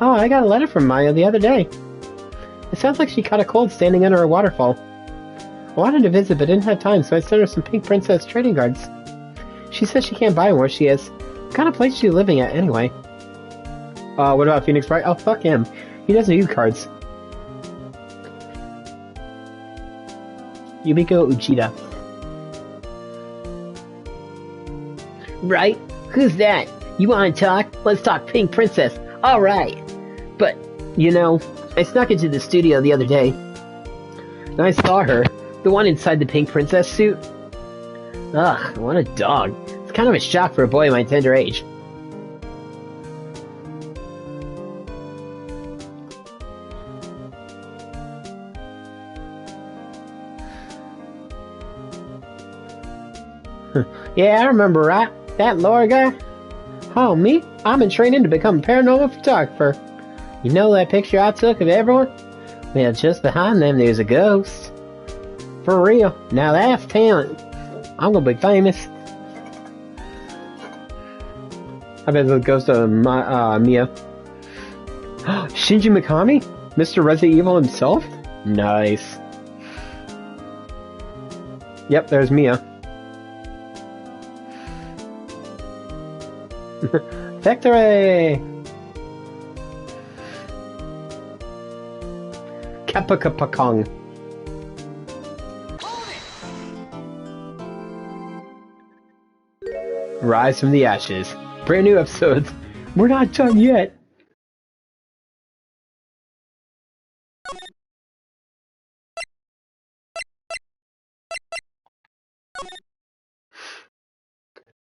Oh, I got a letter from Maya the other day. It sounds like she caught a cold standing under a waterfall. I wanted to visit but didn't have time, so I sent her some Pink Princess trading cards. She says she can't buy them where she is. What kind of place is she living at, anyway? What about Phoenix Wright? Oh, fuck him. He doesn't use cards. Yumiko Uchida. Right? Who's that? You want to talk? Let's talk Pink Princess. All right. But, you know, I snuck into the studio the other day. And I saw her. The one inside the Pink Princess suit. Ugh, what a dog. It's kind of a shock for a boy my tender age. Yeah, I remember, right? That Laura guy? Oh, me? I'm in training to become a paranormal photographer. You know that picture I took of everyone? Well, just behind them there's a ghost. For real. Now that's talent. I'm gonna be famous. I bet the ghost of Mia. Shinji Mikami? Mr. Resident Evil himself? Nice. Yep, there's Mia. Victory! Kappa-kappa-kong. Rise from the Ashes. Brand new episodes. We're not done yet.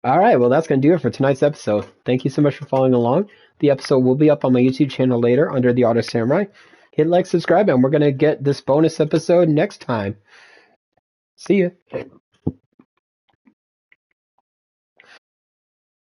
Alright, well that's going to do it for tonight's episode. Thank you so much for following along. The episode will be up on my YouTube channel later under the Auto Samurai. Hit like, subscribe, and we're going to get this bonus episode next time. See ya.